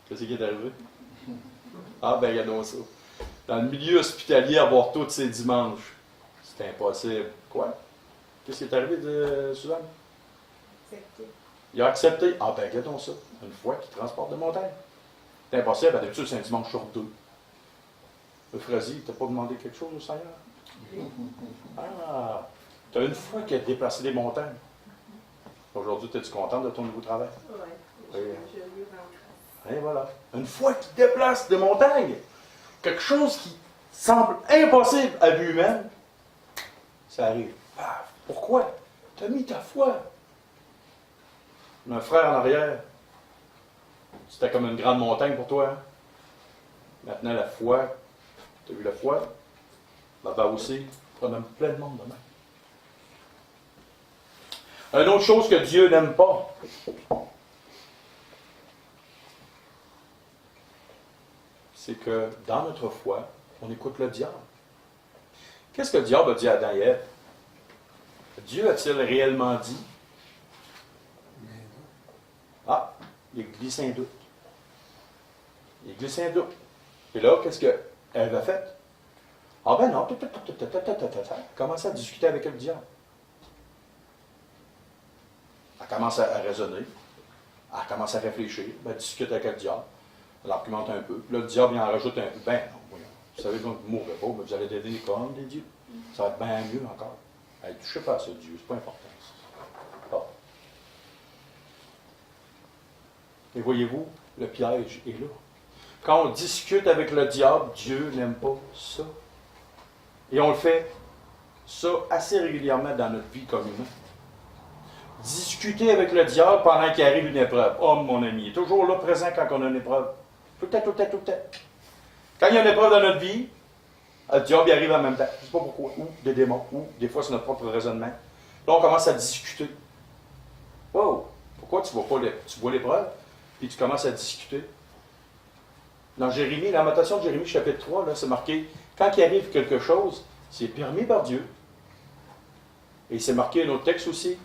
Qu'est-ce qui est arrivé? Ah, ben, regardons ça. Dans le milieu hospitalier, avoir tous ces dimanches, c'est impossible. Quoi? Qu'est-ce qui est arrivé de Suzanne? Accepté. Il a accepté. Ah, ben, regardons ça. Une fois qu'il transporte de montagne. C'est impossible. D'habitude, c'est un dimanche sur deux. Euphrasie, tu n'as pas demandé quelque chose au Seigneur? Oui. Ah! Tu as une fois qu'il a déplacé des montagnes. Aujourd'hui, es-tu contente de ton nouveau travail? Oui. Oui. Je lui rends grâce. Et voilà. Une fois qu'il déplace des montagnes, quelque chose qui semble impossible à vue humaine, ça arrive. Ah, pourquoi? Tu as mis ta foi. Un frère en arrière, c'était comme une grande montagne pour toi. Hein? Maintenant, la foi, tu as eu la foi, là-bas aussi, tu as même plein de monde demain. Une autre chose que Dieu n'aime pas, c'est que dans notre foi, on écoute le diable. Qu'est-ce que le diable a dit à Adam et Ève? Dieu a-t-il réellement dit? Ah, il a glissé un doute. Il a glissé un doute. Et là, qu'est-ce qu'Ève a fait? Ah ben non, elle commence à discuter avec le diable. Elle commence à raisonner. Elle commence à réfléchir. Elle discute avec le diable. Elle argumente un peu. Puis là, le diable, il en rajoute un peu. Ben non, voyons. Vous savez donc que vous ne mourrez pas, mais vous allez devenir comme des dieux. Ça va être bien mieux encore. Ne touchez pas à ce Dieu, c'est pas important. Bon. Et voyez-vous, le piège est là. Quand on discute avec le diable, Dieu n'aime pas ça. Et on le fait ça assez régulièrement dans notre vie comme humain. Discuter avec le diable pendant qu'il arrive une épreuve. Oh, mon ami, il est toujours là présent quand on a une épreuve. Tout le temps, tout le temps, tout le temps. Quand il y a une épreuve dans notre vie, le diable y arrive en même temps. Je ne sais pas pourquoi. Ou des démons, ou des fois c'est notre propre raisonnement. Là, on commence à discuter. Wow! Pourquoi tu vois l'épreuve, puis tu commences à discuter? Dans Jérémie, la Lamentation de Jérémie, chapitre 3, là, c'est marqué, quand il arrive quelque chose, c'est permis par Dieu. Et c'est marqué un autre texte aussi.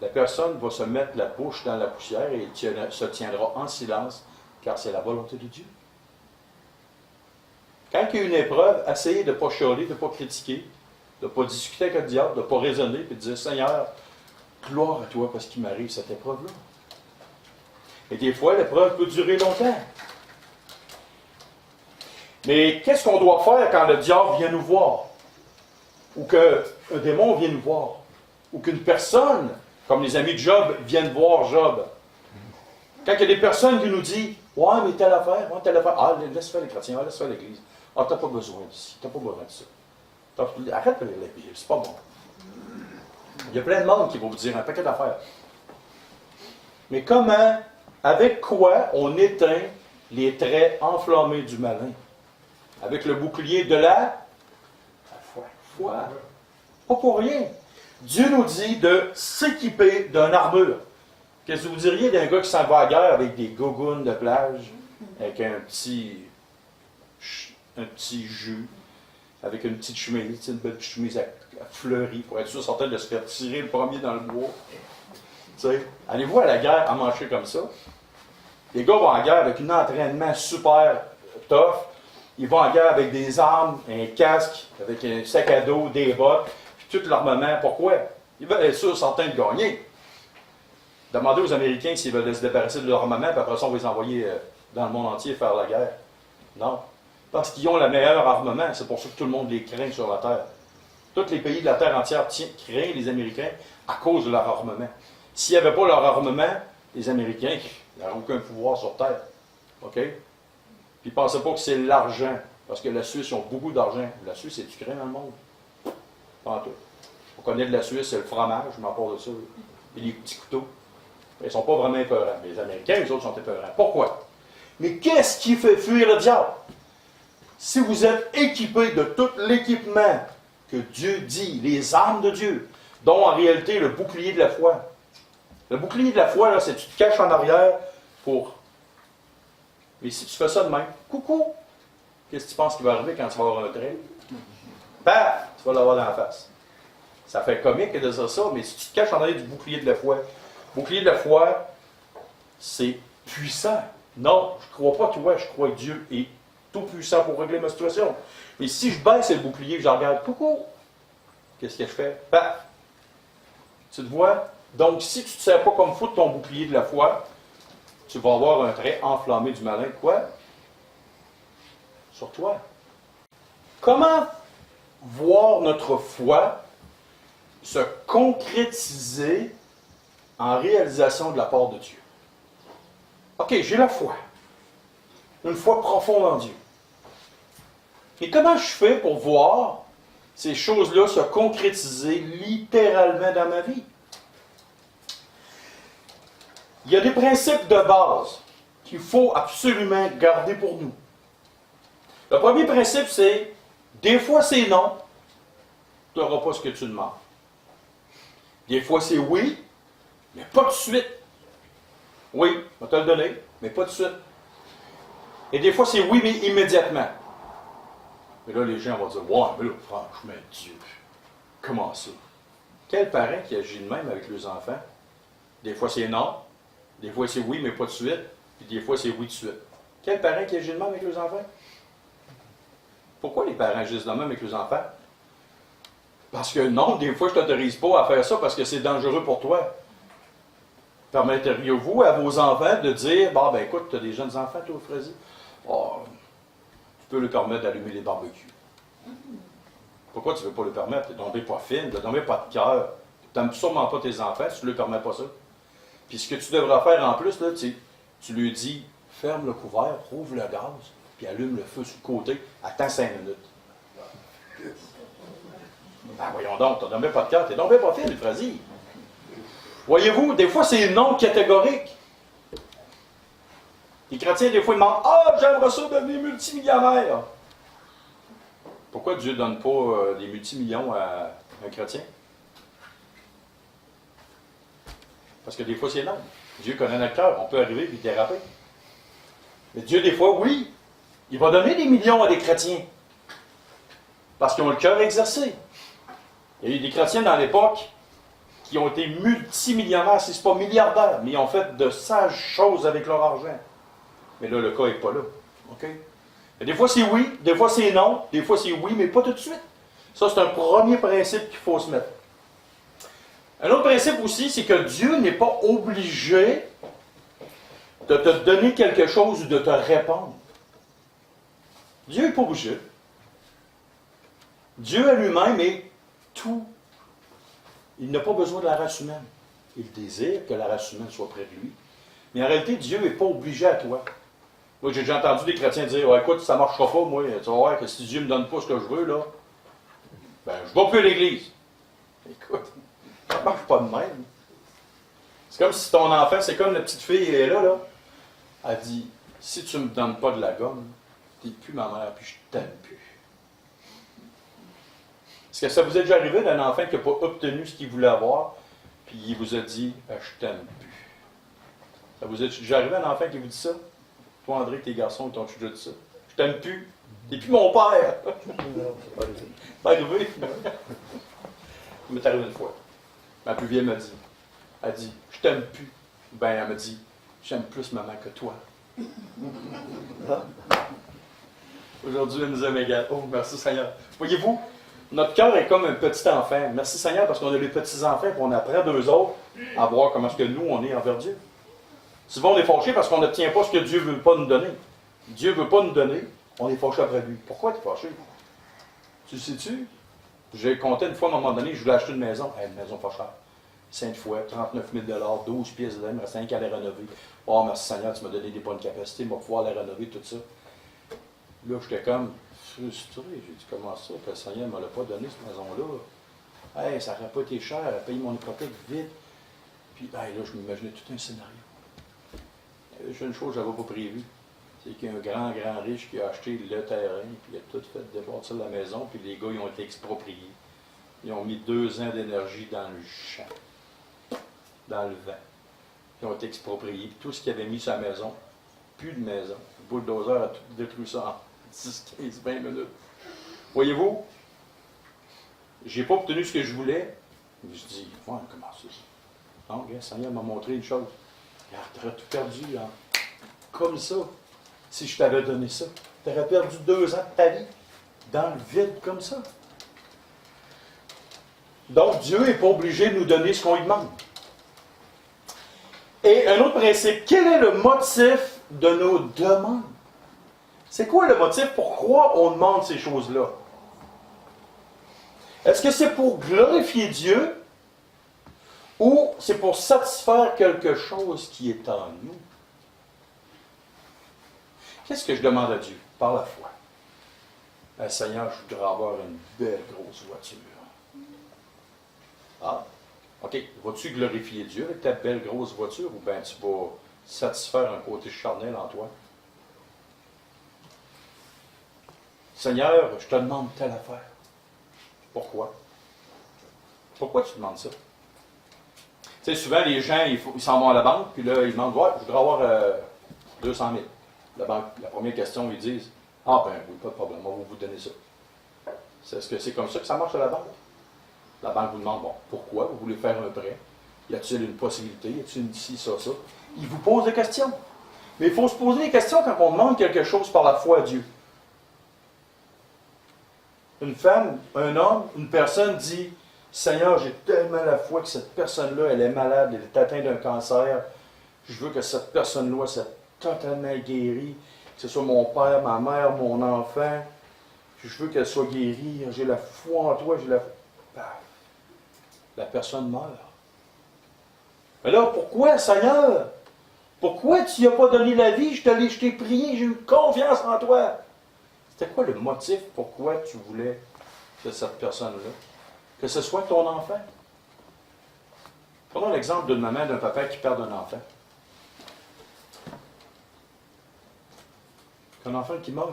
La personne va se mettre la bouche dans la poussière et se tiendra en silence, car c'est la volonté de Dieu. Quand il y a une épreuve, essayez de ne pas chialer, de ne pas critiquer, de ne pas discuter avec le diable, de ne pas raisonner, puis de dire, Seigneur, gloire à toi parce qu'il m'arrive cette épreuve-là. Et des fois, l'épreuve peut durer longtemps. Mais qu'est-ce qu'on doit faire quand le diable vient nous voir? Ou qu'un démon vient nous voir? Ou qu'une personne Comme les amis de Job viennent voir Job. Quand il y a des personnes qui nous disent ouais, mais telle affaire, ouais, telle affaire. Ah, laisse faire les chrétiens, laisse faire l'Église. Ah, t'as pas besoin d'ici, t'as pas besoin de ça. Arrête de lire la Bible, c'est pas bon. Il y a plein de monde qui vont vous dire un paquet d'affaires. Mais comment, avec quoi on éteint les traits enflammés du malin? Avec le bouclier de la foi. Foi. Pas pour rien. Dieu nous dit de s'équiper d'une armure. Qu'est-ce que vous diriez d'un gars qui s'en va à la guerre avec des gougounes de plage, avec un petit jus, avec une petite chemise, une belle chemise à fleurie, pour être sûr certain de se faire tirer le premier dans le bois. Allez-vous à la guerre à marcher comme ça? Les gars vont en guerre avec un entraînement super tough. Ils vont en guerre avec des armes, un casque, avec un sac à dos, des bottes, puis tout l'armement. Pourquoi? Ils veulent être sûrs certains de gagner. Demandez aux Américains s'ils veulent se débarrasser de leur armement, puis après ça, on va les envoyer dans le monde entier faire la guerre. Non. Parce qu'ils ont le meilleur armement. C'est pour ça que tout le monde les craint sur la Terre. Tous les pays de la Terre entière craignent les Américains à cause de leur armement. S'il n'y avait pas leur armement, les Américains n'auraient aucun pouvoir sur Terre. OK? Puis ne pensez pas que c'est l'argent. Parce que la Suisse, ils ont beaucoup d'argent. La Suisse, c'est du craint dans le monde. Pas en tout. On connaît de la Suisse, c'est le fromage, je m'en parle de ça. Et les petits couteaux. Ils ne sont pas vraiment épeurants. Mais les Américains, les autres, sont épeurants. Pourquoi? Mais qu'est-ce qui fait fuir le diable? Si vous êtes équipé de tout l'équipement que Dieu dit, les armes de Dieu, dont en réalité le bouclier de la foi. Le bouclier de la foi, là, c'est que tu te caches en arrière pour... Mais si tu fais ça de même, coucou, qu'est-ce que tu penses qui va arriver quand tu vas avoir un trait? Paf! Tu vas l'avoir dans la face. Ça fait comique de dire ça, mais si tu te caches en arrière du bouclier de la foi, le bouclier de la foi, c'est puissant. Non, je ne crois pas toi, je crois que Dieu est tout puissant pour régler ma situation. Mais si je baisse le bouclier et je regarde, coucou, qu'est-ce que je fais? Paf! Tu te vois? Donc, si tu ne te sers pas comme fou de ton bouclier de la foi, tu vas avoir un trait enflammé du malin. Quoi? Sur toi. Comment voir notre foi se concrétiser en réalisation de la part de Dieu? OK, j'ai la foi. Une foi profonde en Dieu. Et comment je fais pour voir ces choses-là se concrétiser littéralement dans ma vie? Il y a des principes de base qu'il faut absolument garder pour nous. Le premier principe, c'est, des fois c'est non, tu n'auras pas ce que tu demandes. Des fois c'est oui, mais pas de suite. Oui, on va te le donner, mais pas de suite. Et des fois c'est oui, mais immédiatement. Mais là, les gens vont dire, ouais, mais là, franchement, Dieu, comment ça? Quel parent qui agit de même avec les enfants? Des fois c'est non, des fois c'est oui, mais pas de suite, puis des fois c'est oui de suite. Quel parent qui agit de même avec les enfants? Pourquoi les parents agissent de même avec les enfants? Parce que non, des fois je ne t'autorise pas à faire ça parce que c'est dangereux pour toi. Permetteriez-vous à vos enfants de dire, bon, ben écoute, tu as des jeunes enfants, toi, Frézy? Oh, tu peux leur permettre d'allumer les barbecues. Pourquoi tu ne veux pas le permettre? Tu n'es tombé pas fine, tu n'as tombé pas de cœur. Tu n'aimes sûrement pas tes enfants si tu ne leur permets pas ça. Puis ce que tu devras faire en plus, là, tu lui dis, ferme le couvert, rouvre le gaz, puis allume le feu sur le côté, attends 5 minutes. Ben voyons donc, tu n'as tombé pas de cœur, tu n'es tombé pas fine, Frézy. Voyez-vous, des fois c'est non catégorique. Les chrétiens, des fois, ils demandent, ah, j'aimerais ça devenir multimillionnaire. Pourquoi Dieu ne donne pas des multimillions à un chrétien? Parce que des fois, c'est non. Dieu connaît notre cœur. On peut arriver et déraper. Mais Dieu, des fois, oui, il va donner des millions à des chrétiens. Parce qu'ils ont le cœur exercé. Il y a eu des chrétiens dans l'époque qui ont été multimillionnaires, si ce n'est pas milliardaires, mais ils ont fait de sages choses avec leur argent. Mais là, le cas n'est pas là. OK? Et des fois, c'est oui, des fois, c'est non, des fois, c'est oui, mais pas tout de suite. Ça, c'est un premier principe qu'il faut se mettre. Un autre principe aussi, c'est que Dieu n'est pas obligé de te donner quelque chose ou de te répondre. Dieu n'est pas obligé. Dieu à lui-même est tout. Il n'a pas besoin de la race humaine. Il désire que la race humaine soit près de lui. Mais en réalité, Dieu n'est pas obligé à toi. Moi, j'ai déjà entendu des chrétiens dire, ouais, écoute, ça ne marchera pas, moi. Tu vas voir que si Dieu ne me donne pas ce que je veux, là, ben, je ne vais plus à l'église. Écoute, ça ne marche pas de même. C'est comme si ton enfant, c'est comme la petite fille, elle est là. Elle dit, si tu ne me donnes pas de la gomme, tu n'es plus ma mère, puis je t'aime plus. Est-ce que ça vous est déjà arrivé d'un enfant qui n'a pas obtenu ce qu'il voulait avoir, puis il vous a dit, je t'aime plus? Ça vous est déjà arrivé un enfant qui vous dit ça? Toi, André, tes garçons, ils t'ont déjà dit ça. Je t'aime plus. T'es plus mon père. Non, c'est pas arrivé. C'est arrivé. Ça m'est arrivé une fois. Ma plus vieille m'a dit, elle dit, je t'aime plus. Ben, elle m'a dit, j'aime plus maman que toi. Aujourd'hui, elle nous aime égal. Oh, merci Seigneur. Voyez-vous, notre cœur est comme un petit enfant. Merci Seigneur parce qu'on a les petits-enfants et on apprend d'eux autres à voir comment est-ce que nous, on est envers Dieu. Souvent, on est fâché parce qu'on n'obtient pas ce que Dieu ne veut pas nous donner. Dieu ne veut pas nous donner, on est fâché après lui. Pourquoi tu es fâché? Tu le sais-tu? J'ai compté une fois à un moment donné, je voulais acheter une maison. Une maison pas chère. 5 fois, 39 000 12 pièces de l'air, il me reste 5 à les rénover. Oh, merci Seigneur, tu m'as donné des bonnes capacités, je vais pouvoir les rénover, tout ça. Là, j'étais comme frustré. J'ai dit, comment ça, que le Seigneur ne me l'a pas donné, cette maison-là? Hey, ça n'aurait pas été cher, à payer mon hypothèque vite. Puis là, je m'imaginais tout un scénario. J'ai une chose que je n'avais pas prévue. C'est qu'il y a un grand riche qui a acheté le terrain, puis il a tout fait débâtir la maison, puis les gars, ils ont été expropriés. Ils ont mis 2 ans d'énergie dans le champ, dans le vent. Ils ont été expropriés. Puis tout ce qu'ils avaient mis sur la maison, plus de maison. Le bulldozer a tout détruit ça en 10, 15, 20 minutes. Voyez-vous, j'ai pas obtenu ce que je voulais. Je me suis dit, ouais, comment ça? Non, le Seigneur m'a montré une chose. Tu aurais tout perdu, hein? Comme ça, si je t'avais donné ça. Tu aurais perdu 2 ans de ta vie dans le vide comme ça. Donc, Dieu n'est pas obligé de nous donner ce qu'on lui demande. Et un autre principe, quel est le motif de nos demandes? C'est quoi le motif? Pourquoi on demande ces choses-là? Est-ce que c'est pour glorifier Dieu ou c'est pour satisfaire quelque chose qui est en nous? Qu'est-ce que je demande à Dieu? Par la foi. Seigneur, je voudrais avoir une belle grosse voiture. Ah, OK. Vas-tu glorifier Dieu avec ta belle grosse voiture ou bien tu vas satisfaire un côté charnel en toi? Seigneur, je te demande telle affaire. Pourquoi? Pourquoi tu demandes ça? Tu sais, souvent, les gens, ils s'en vont à la banque, puis là, ils demandent, ouais, je voudrais avoir 200 000. La banque, la première question, ils disent, ah ben oui, pas de problème, on va vous donner ça. Est-ce que c'est comme ça que ça marche à la banque? La banque vous demande, bon, pourquoi vous voulez faire un prêt? Y a-t-il une possibilité? Y a-t-il une ci, ça? Ils vous posent des questions. Mais il faut se poser des questions quand on demande quelque chose par la foi à Dieu. Une femme, un homme, une personne dit, Seigneur, j'ai tellement la foi que cette personne-là, elle est malade, elle est atteinte d'un cancer. Je veux que cette personne-là soit totalement guérie, que ce soit mon père, ma mère, mon enfant. Je veux qu'elle soit guérie. J'ai la foi en toi, j'ai la foi. La personne meurt. Mais là, pourquoi, Seigneur? Pourquoi tu n'as pas donné la vie? Je t'ai prié, j'ai eu confiance en toi. C'était quoi le motif pourquoi tu voulais que cette personne-là, que ce soit ton enfant? Prenons l'exemple d'une maman, d'un papa qui perd un enfant. Un enfant qui meurt.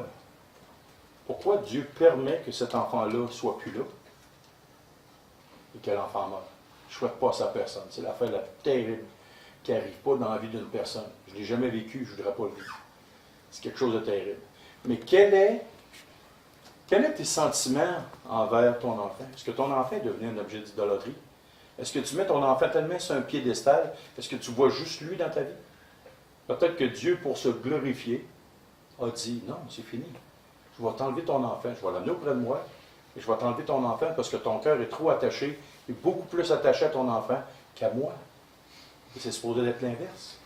Pourquoi Dieu permet que cet enfant-là ne soit plus là et que l'enfant meurt? Je ne souhaite pas ça à personne. C'est l'affaire la plus terrible qui n'arrive pas dans la vie d'une personne. Je ne l'ai jamais vécu, je ne voudrais pas le vivre. C'est quelque chose de terrible. Mais quels sont tes sentiments envers ton enfant? Est-ce que ton enfant est devenu un objet d'idolâtrie? Est-ce que tu mets ton enfant tellement sur un piédestal? Est-ce que tu vois juste lui dans ta vie? Peut-être que Dieu, pour se glorifier, a dit, non, c'est fini. Je vais t'enlever ton enfant, je vais l'amener auprès de moi, et je vais t'enlever ton enfant parce que ton cœur est trop attaché, est beaucoup plus attaché à ton enfant qu'à moi. Et c'est supposé être l'inverse.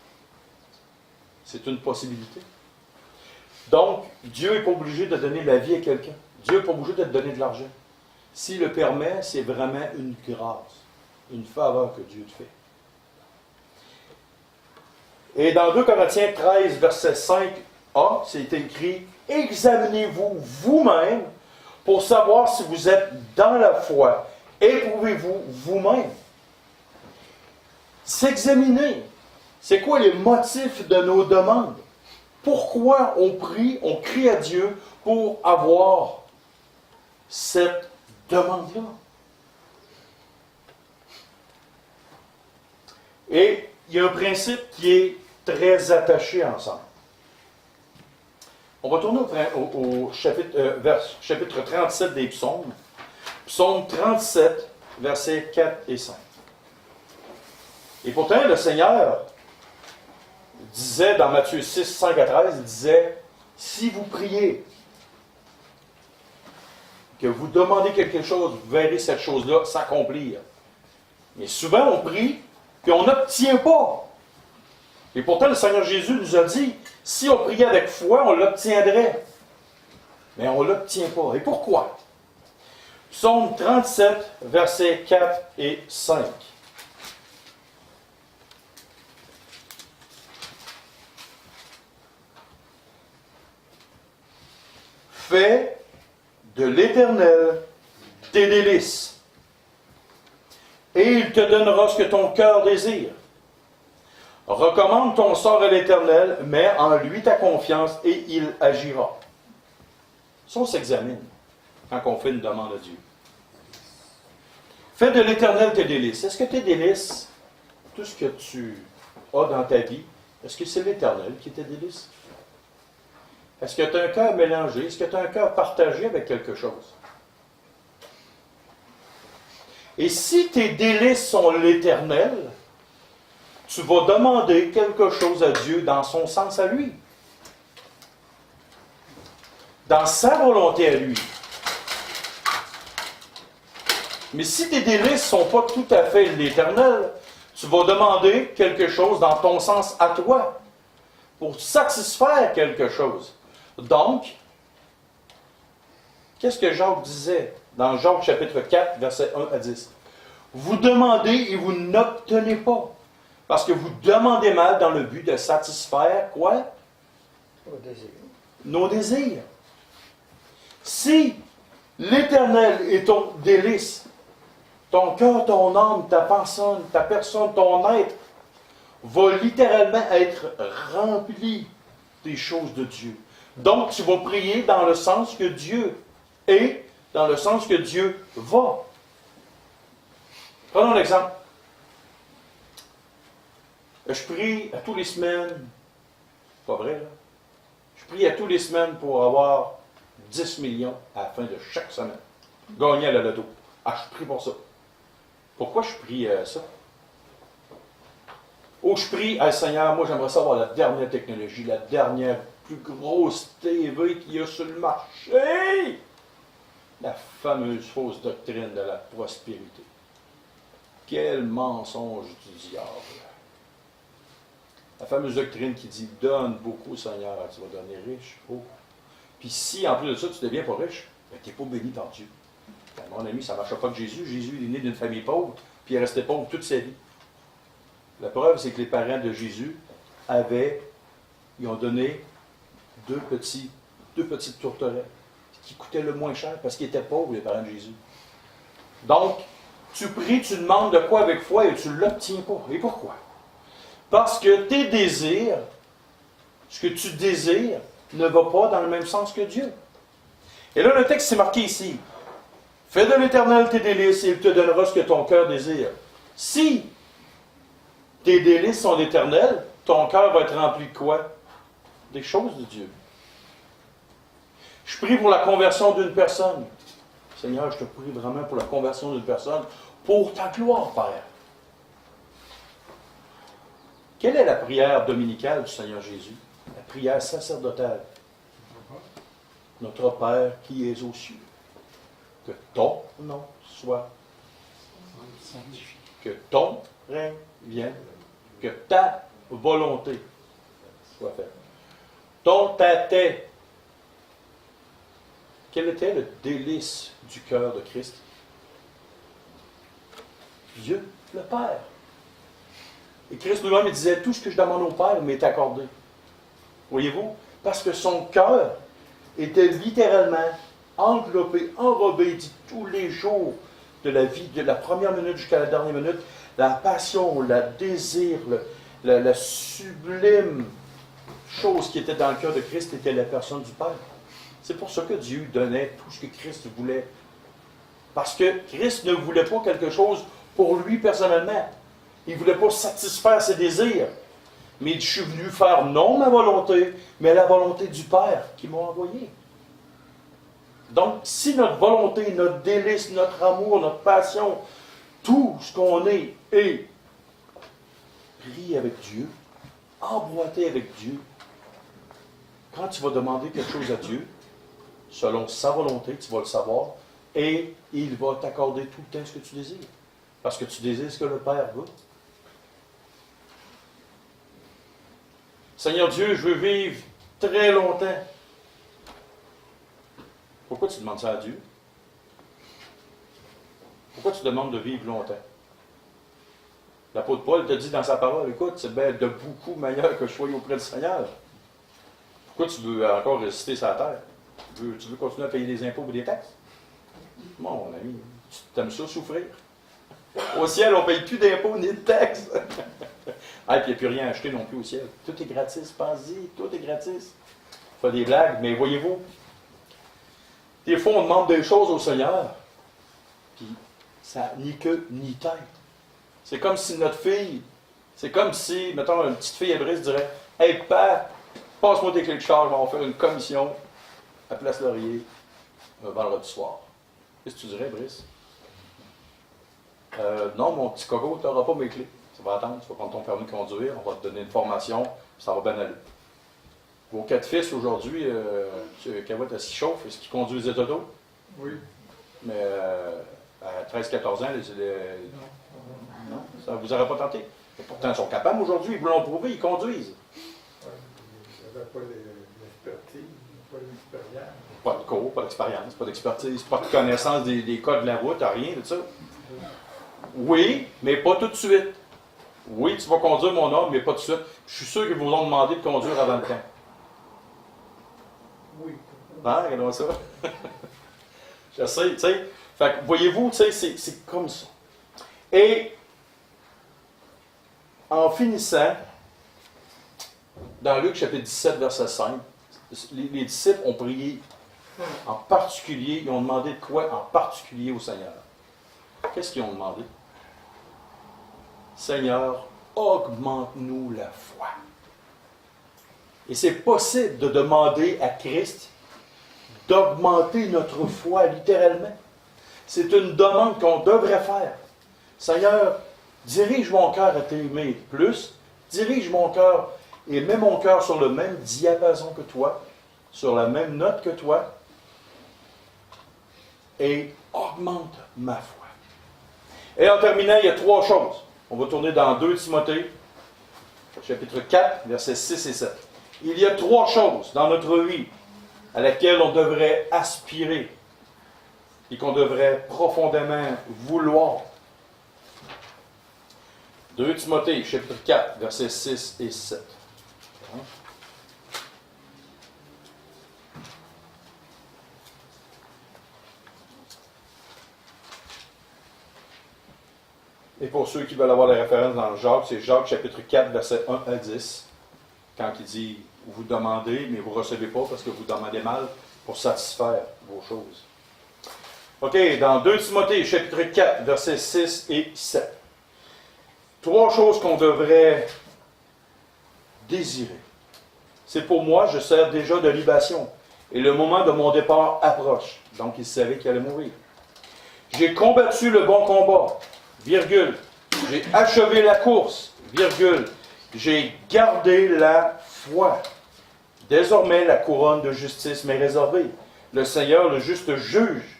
C'est une possibilité. Donc, Dieu n'est pas obligé de donner la vie à quelqu'un. Dieu n'est pas obligé de te donner de l'argent. S'il le permet, c'est vraiment une grâce, une faveur que Dieu te fait. Et dans 2 Corinthiens 13, verset 5a, c'est écrit « Examinez-vous vous-même pour savoir si vous êtes dans la foi. Éprouvez-vous vous-même. » S'examiner, c'est quoi les motifs de nos demandes? Pourquoi on prie, on crie à Dieu pour avoir cette demande-là? Et il y a un principe qui est très attaché ensemble. On va tourner au chapitre 37 des psaumes. Psaume 37, versets 4 et 5. Et pourtant, le Seigneur disait dans Matthieu 6, 5 à 13, il disait, si vous priez, que vous demandez quelque chose, vous verrez cette chose-là s'accomplir. Mais souvent, on prie, puis on n'obtient pas. Et pourtant, le Seigneur Jésus nous a dit, si on priait avec foi, on l'obtiendrait. Mais on ne l'obtient pas. Et pourquoi? Psaume 37, versets 4 et 5. Fais de l'Éternel tes délices, et il te donnera ce que ton cœur désire. Recommande ton sort à l'Éternel, mets en lui ta confiance, et il agira. Ça, on s'examine quand on fait une demande à Dieu. Fais de l'Éternel tes délices. Est-ce que tes délices, tout ce que tu as dans ta vie, est-ce que c'est l'Éternel qui est tes délices? Est-ce que tu as un cœur mélangé? Est-ce que tu as un cœur partagé avec quelque chose? Et si tes délices sont l'Éternel, tu vas demander quelque chose à Dieu dans son sens à lui. Dans sa volonté à lui. Mais si tes délices ne sont pas tout à fait l'Éternel, tu vas demander quelque chose dans ton sens à toi, pour satisfaire quelque chose. Donc, qu'est-ce que Jacques disait dans Jacques chapitre 4, versets 1 à 10? Vous demandez et vous n'obtenez pas, parce que vous demandez mal dans le but de satisfaire quoi? Nos désirs. Nos désirs. Si l'Éternel est ton délice, ton cœur, ton âme, ta personne, ton être, va littéralement être rempli des choses de Dieu. Donc, tu vas prier dans le sens que Dieu est, dans le sens que Dieu va. Prenons l'exemple. Je prie à tous les semaines, c'est pas vrai, là. Je prie à tous les semaines pour avoir 10 millions à la fin de chaque semaine. Gagner à la loto. Ah, je prie pour ça. Pourquoi je prie ça? Oh, je prie, Seigneur, moi j'aimerais savoir la dernière technologie, la dernière plus grosse TV qu'il y a sur le marché. La fameuse fausse doctrine de la prospérité. Quel mensonge du diable. La fameuse doctrine qui dit « Donne beaucoup, Seigneur, tu vas devenir riche. » Oh. Puis si, en plus de ça, tu ne deviens pas riche, ben, tu n'es pas béni par Dieu. Ben, mon ami, ça ne marche pas que Jésus. Jésus il est né d'une famille pauvre, puis il est resté pauvre toute sa vie. La preuve, c'est que les parents de Jésus ils ont donné deux petites tourterelles qui coûtaient le moins cher parce qu'ils étaient pauvres, les parents de Jésus. Donc, tu pries, tu demandes de quoi avec foi et tu ne l'obtiens pas. Et pourquoi? Parce que tes désirs, ce que tu désires, ne va pas dans le même sens que Dieu. Et là, le texte c'est marqué ici. Fais de l'Éternel tes délices et il te donnera ce que ton cœur désire. Si tes délices sont d'Éternel, ton cœur va être rempli de quoi? Des choses de Dieu. Je prie pour la conversion d'une personne. Seigneur, je te prie vraiment pour la conversion d'une personne, pour ta gloire, Père. Quelle est la prière dominicale du Seigneur Jésus? La prière sacerdotale. Notre Père qui es aux cieux. Que ton nom soit sanctifié. Que ton règne vienne. Que ta volonté soit faite. Ton tâté. Quel était le délice du cœur de Christ? Dieu, le Père. Et Christ lui-même il disait, tout ce que je demande au Père m'est accordé. Voyez-vous? Parce que son cœur était littéralement enveloppé, enrobé, dit tous les jours de la vie, de la première minute jusqu'à la dernière minute, la passion, le désir, la sublime chose qui était dans le cœur de Christ était la personne du Père. C'est pour ça que Dieu donnait tout ce que Christ voulait. Parce que Christ ne voulait pas quelque chose pour lui personnellement. Il ne voulait pas satisfaire ses désirs. Mais je suis venu faire non ma volonté, mais la volonté du Père qui m'a envoyé. Donc, si notre volonté, notre délice, notre amour, notre passion, tout ce qu'on est pris avec Dieu, emboîté avec Dieu, quand tu vas demander quelque chose à Dieu, selon sa volonté, tu vas le savoir, et il va t'accorder tout le temps ce que tu désires. Parce que tu désires ce que le Père veut. Seigneur Dieu, je veux vivre très longtemps. Pourquoi tu demandes ça à Dieu? Pourquoi tu demandes de vivre longtemps? L'apôtre Paul te dit dans sa parole, écoute, c'est bien de beaucoup meilleur que je sois auprès du Seigneur. Pourquoi tu veux encore résister sur la terre? Tu veux continuer à payer des impôts et des taxes? Mon ami, tu aimes ça souffrir? Au ciel, on ne paye plus d'impôts ni de taxes. Ah, puis il n'y a plus rien à acheter non plus au ciel. Tout est gratis, pense-y, tout est gratis. Pas des blagues, mais voyez-vous, des fois, on demande des choses au Seigneur, puis ça n'a ni queue ni tête. C'est comme si notre fille, c'est comme si, mettons, une petite fille hébraïque dirait, « Hey, père, passe-moi tes clés de charge, on va faire une commission à Place Laurier, vendredi soir. » Qu'est-ce que tu dirais, Brice? Non, mon petit coco, tu n'auras pas mes clés. Ça va attendre, tu vas prendre ton permis de conduire, on va te donner une formation, ça va bien aller. Vos 4 fils aujourd'hui, Cavouette à s'y chauffe, est-ce qu'ils conduisent des autos? Oui. Mais à 13-14 ans, non, ça ne vous aurait pas tenté. Et pourtant, ils sont capables aujourd'hui, ils vous l'ont prouvé, ils conduisent. Oui, ils n'avaient pas l'expertise, pas l'expérience. Pas de cours, pas d'expérience, pas d'expertise, pas de connaissance des codes de la route, rien de ça. Oui, mais pas tout de suite. Oui, tu vas conduire mon homme, mais pas tout de suite. Je suis sûr qu'ils vous ont demandé de conduire avant le temps. Oui. Hein, regardons ça. Je sais, tu sais. Fait que, voyez-vous, tu sais, c'est comme ça. Et, en finissant, dans Luc chapitre 17, verset 5, les disciples ont prié en particulier, ils ont demandé de quoi en particulier au Seigneur? Qu'est-ce qu'ils ont demandé? Seigneur, augmente-nous la foi. Et c'est possible de demander à Christ d'augmenter notre foi, littéralement. C'est une demande qu'on devrait faire. Seigneur, dirige mon cœur à t'aimer plus, dirige mon cœur et mets mon cœur sur le même diapason que toi, sur la même note que toi, et augmente ma foi. Et en terminant, il y a 3 choses. On va tourner dans 2 Timothée, chapitre 4, versets 6 et 7. Il y a 3 choses dans notre vie à laquelle on devrait aspirer et qu'on devrait profondément vouloir. 2 Timothée, chapitre 4, versets 6 et 7. Et pour ceux qui veulent avoir la référence dans Jacques, c'est Jacques chapitre 4, versets 1 à 10. Quand il dit, vous demandez, mais vous ne recevez pas parce que vous demandez mal pour satisfaire vos choses. OK, dans 2 Timothée, chapitre 4, versets 6 et 7. 3 choses qu'on devrait désirer. C'est pour moi, je sers déjà de libation. Et le moment de mon départ approche. Donc, il savait qu'il allait mourir. J'ai combattu le bon combat, virgule. J'ai achevé la course, virgule. J'ai gardé la foi. Désormais, la couronne de justice m'est réservée. Le Seigneur, le juste juge,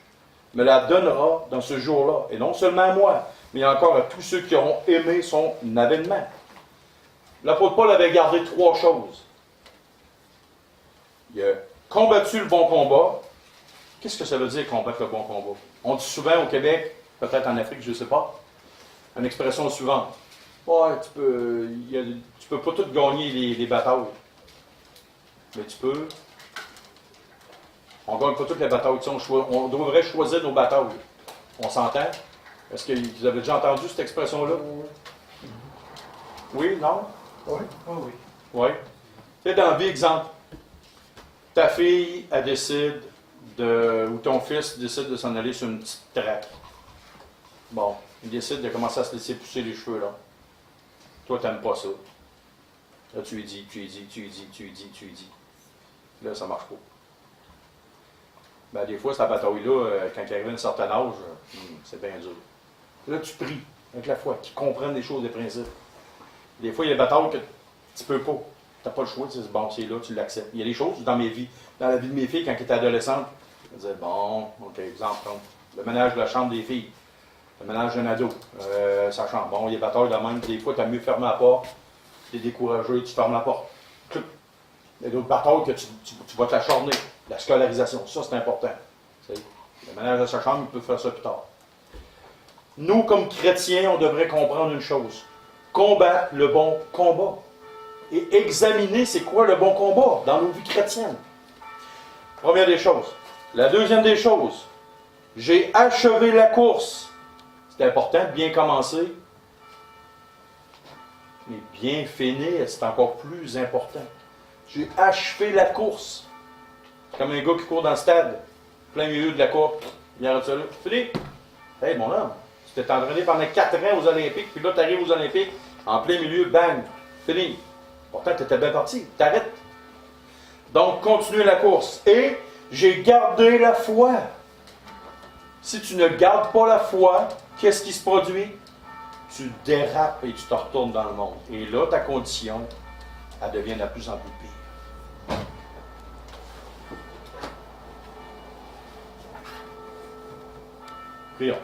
me la donnera dans ce jour-là. Et non seulement à moi, mais encore à tous ceux qui auront aimé son avènement. L'apôtre Paul avait gardé 3 choses. Il a combattu le bon combat. Qu'est-ce que ça veut dire combattre le bon combat? On dit souvent au Québec, peut-être en Afrique, je ne sais pas, une expression suivante. Ouais, tu peux pas tout gagner les batailles. Mais tu peux. On gagne pas toutes les batailles. On devrait choisir nos batailles. On s'entend? Est-ce que vous avez déjà entendu cette expression-là? Oui, non? Oui. Oh oui. Oui. Tu sais, dans la vie, exemple, ta fille, elle décide ou ton fils décide de s'en aller sur une petite traque. Bon, il décide de commencer à se laisser pousser les cheveux, là. Toi, t'aimes pas ça. Là, tu lui dis. Là, ça marche pas. Ben, des fois, cette bataille-là, quand il arrive à un certain âge, c'est bien dur. Là, tu pries avec la foi, qu'ils comprennent les choses, des principes. Des fois, il y a des batailles que tu peux pas. Tu n'as pas le choix, tu dis, bon, c'est là, tu l'acceptes. Il y a des choses dans la vie de mes filles, quand elles étaient adolescentes, elles disaient, bon, OK, exemple, le ménage de la chambre des filles, le ménage d'un ado, sa chambre. Bon, il y a des batailles de même. Des fois, tu as mieux fermer la porte, tu es découragé, tu fermes la porte. Il y a d'autres batailles que tu vas t'acharner. La scolarisation, ça, c'est important. Le ménage de sa chambre, il peut faire ça plus tard. Nous, comme chrétiens, on devrait comprendre une chose. Combattre le bon combat. Et examiner c'est quoi le bon combat dans nos vies chrétiennes. Première des choses. La deuxième des choses, j'ai achevé la course. C'est important de bien commencer. Mais bien finir, c'est encore plus important. J'ai achevé la course. Comme un gars qui court dans le stade, plein milieu de la course. Il arrête ça là. Fini. Hey, mon homme, tu t'es entraîné pendant 4 ans aux Olympiques, puis là, tu arrives aux Olympiques, en plein milieu, bang, fini. Pourtant, tu étais bien parti. T'arrêtes. Donc, continue la course. Et j'ai gardé la foi. Si tu ne gardes pas la foi, qu'est-ce qui se produit? Tu dérapes et tu te retournes dans le monde. Et là, ta condition, elle devient de plus en plus pire. Prions.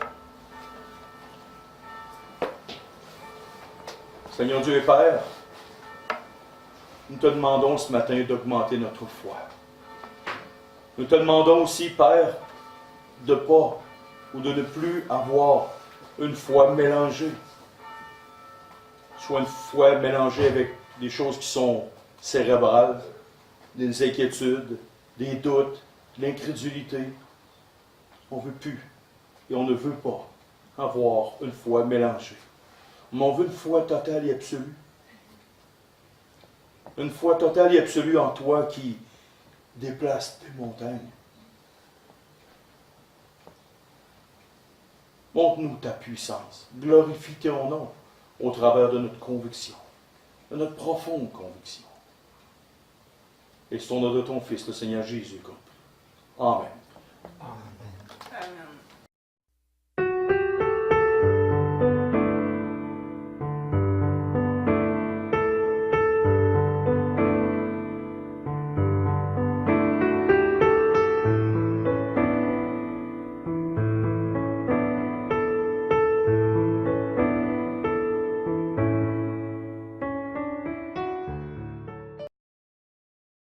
Seigneur Dieu et Père, nous te demandons ce matin d'augmenter notre foi. Nous te demandons aussi, Père, de ne pas ou de ne plus avoir une foi mélangée. Soit une foi mélangée avec des choses qui sont cérébrales, des inquiétudes, des doutes, de l'incrédulité. On ne veut plus et on ne veut pas avoir une foi mélangée. Mais on veut une foi totale et absolue. Une foi totale et absolue en toi qui déplace des montagnes. Montre-nous ta puissance. Glorifie ton nom au travers de notre conviction, de notre profonde conviction. Et c'est au nom de ton Fils, le Seigneur Jésus, qu'on prie. Amen. Amen. Amen.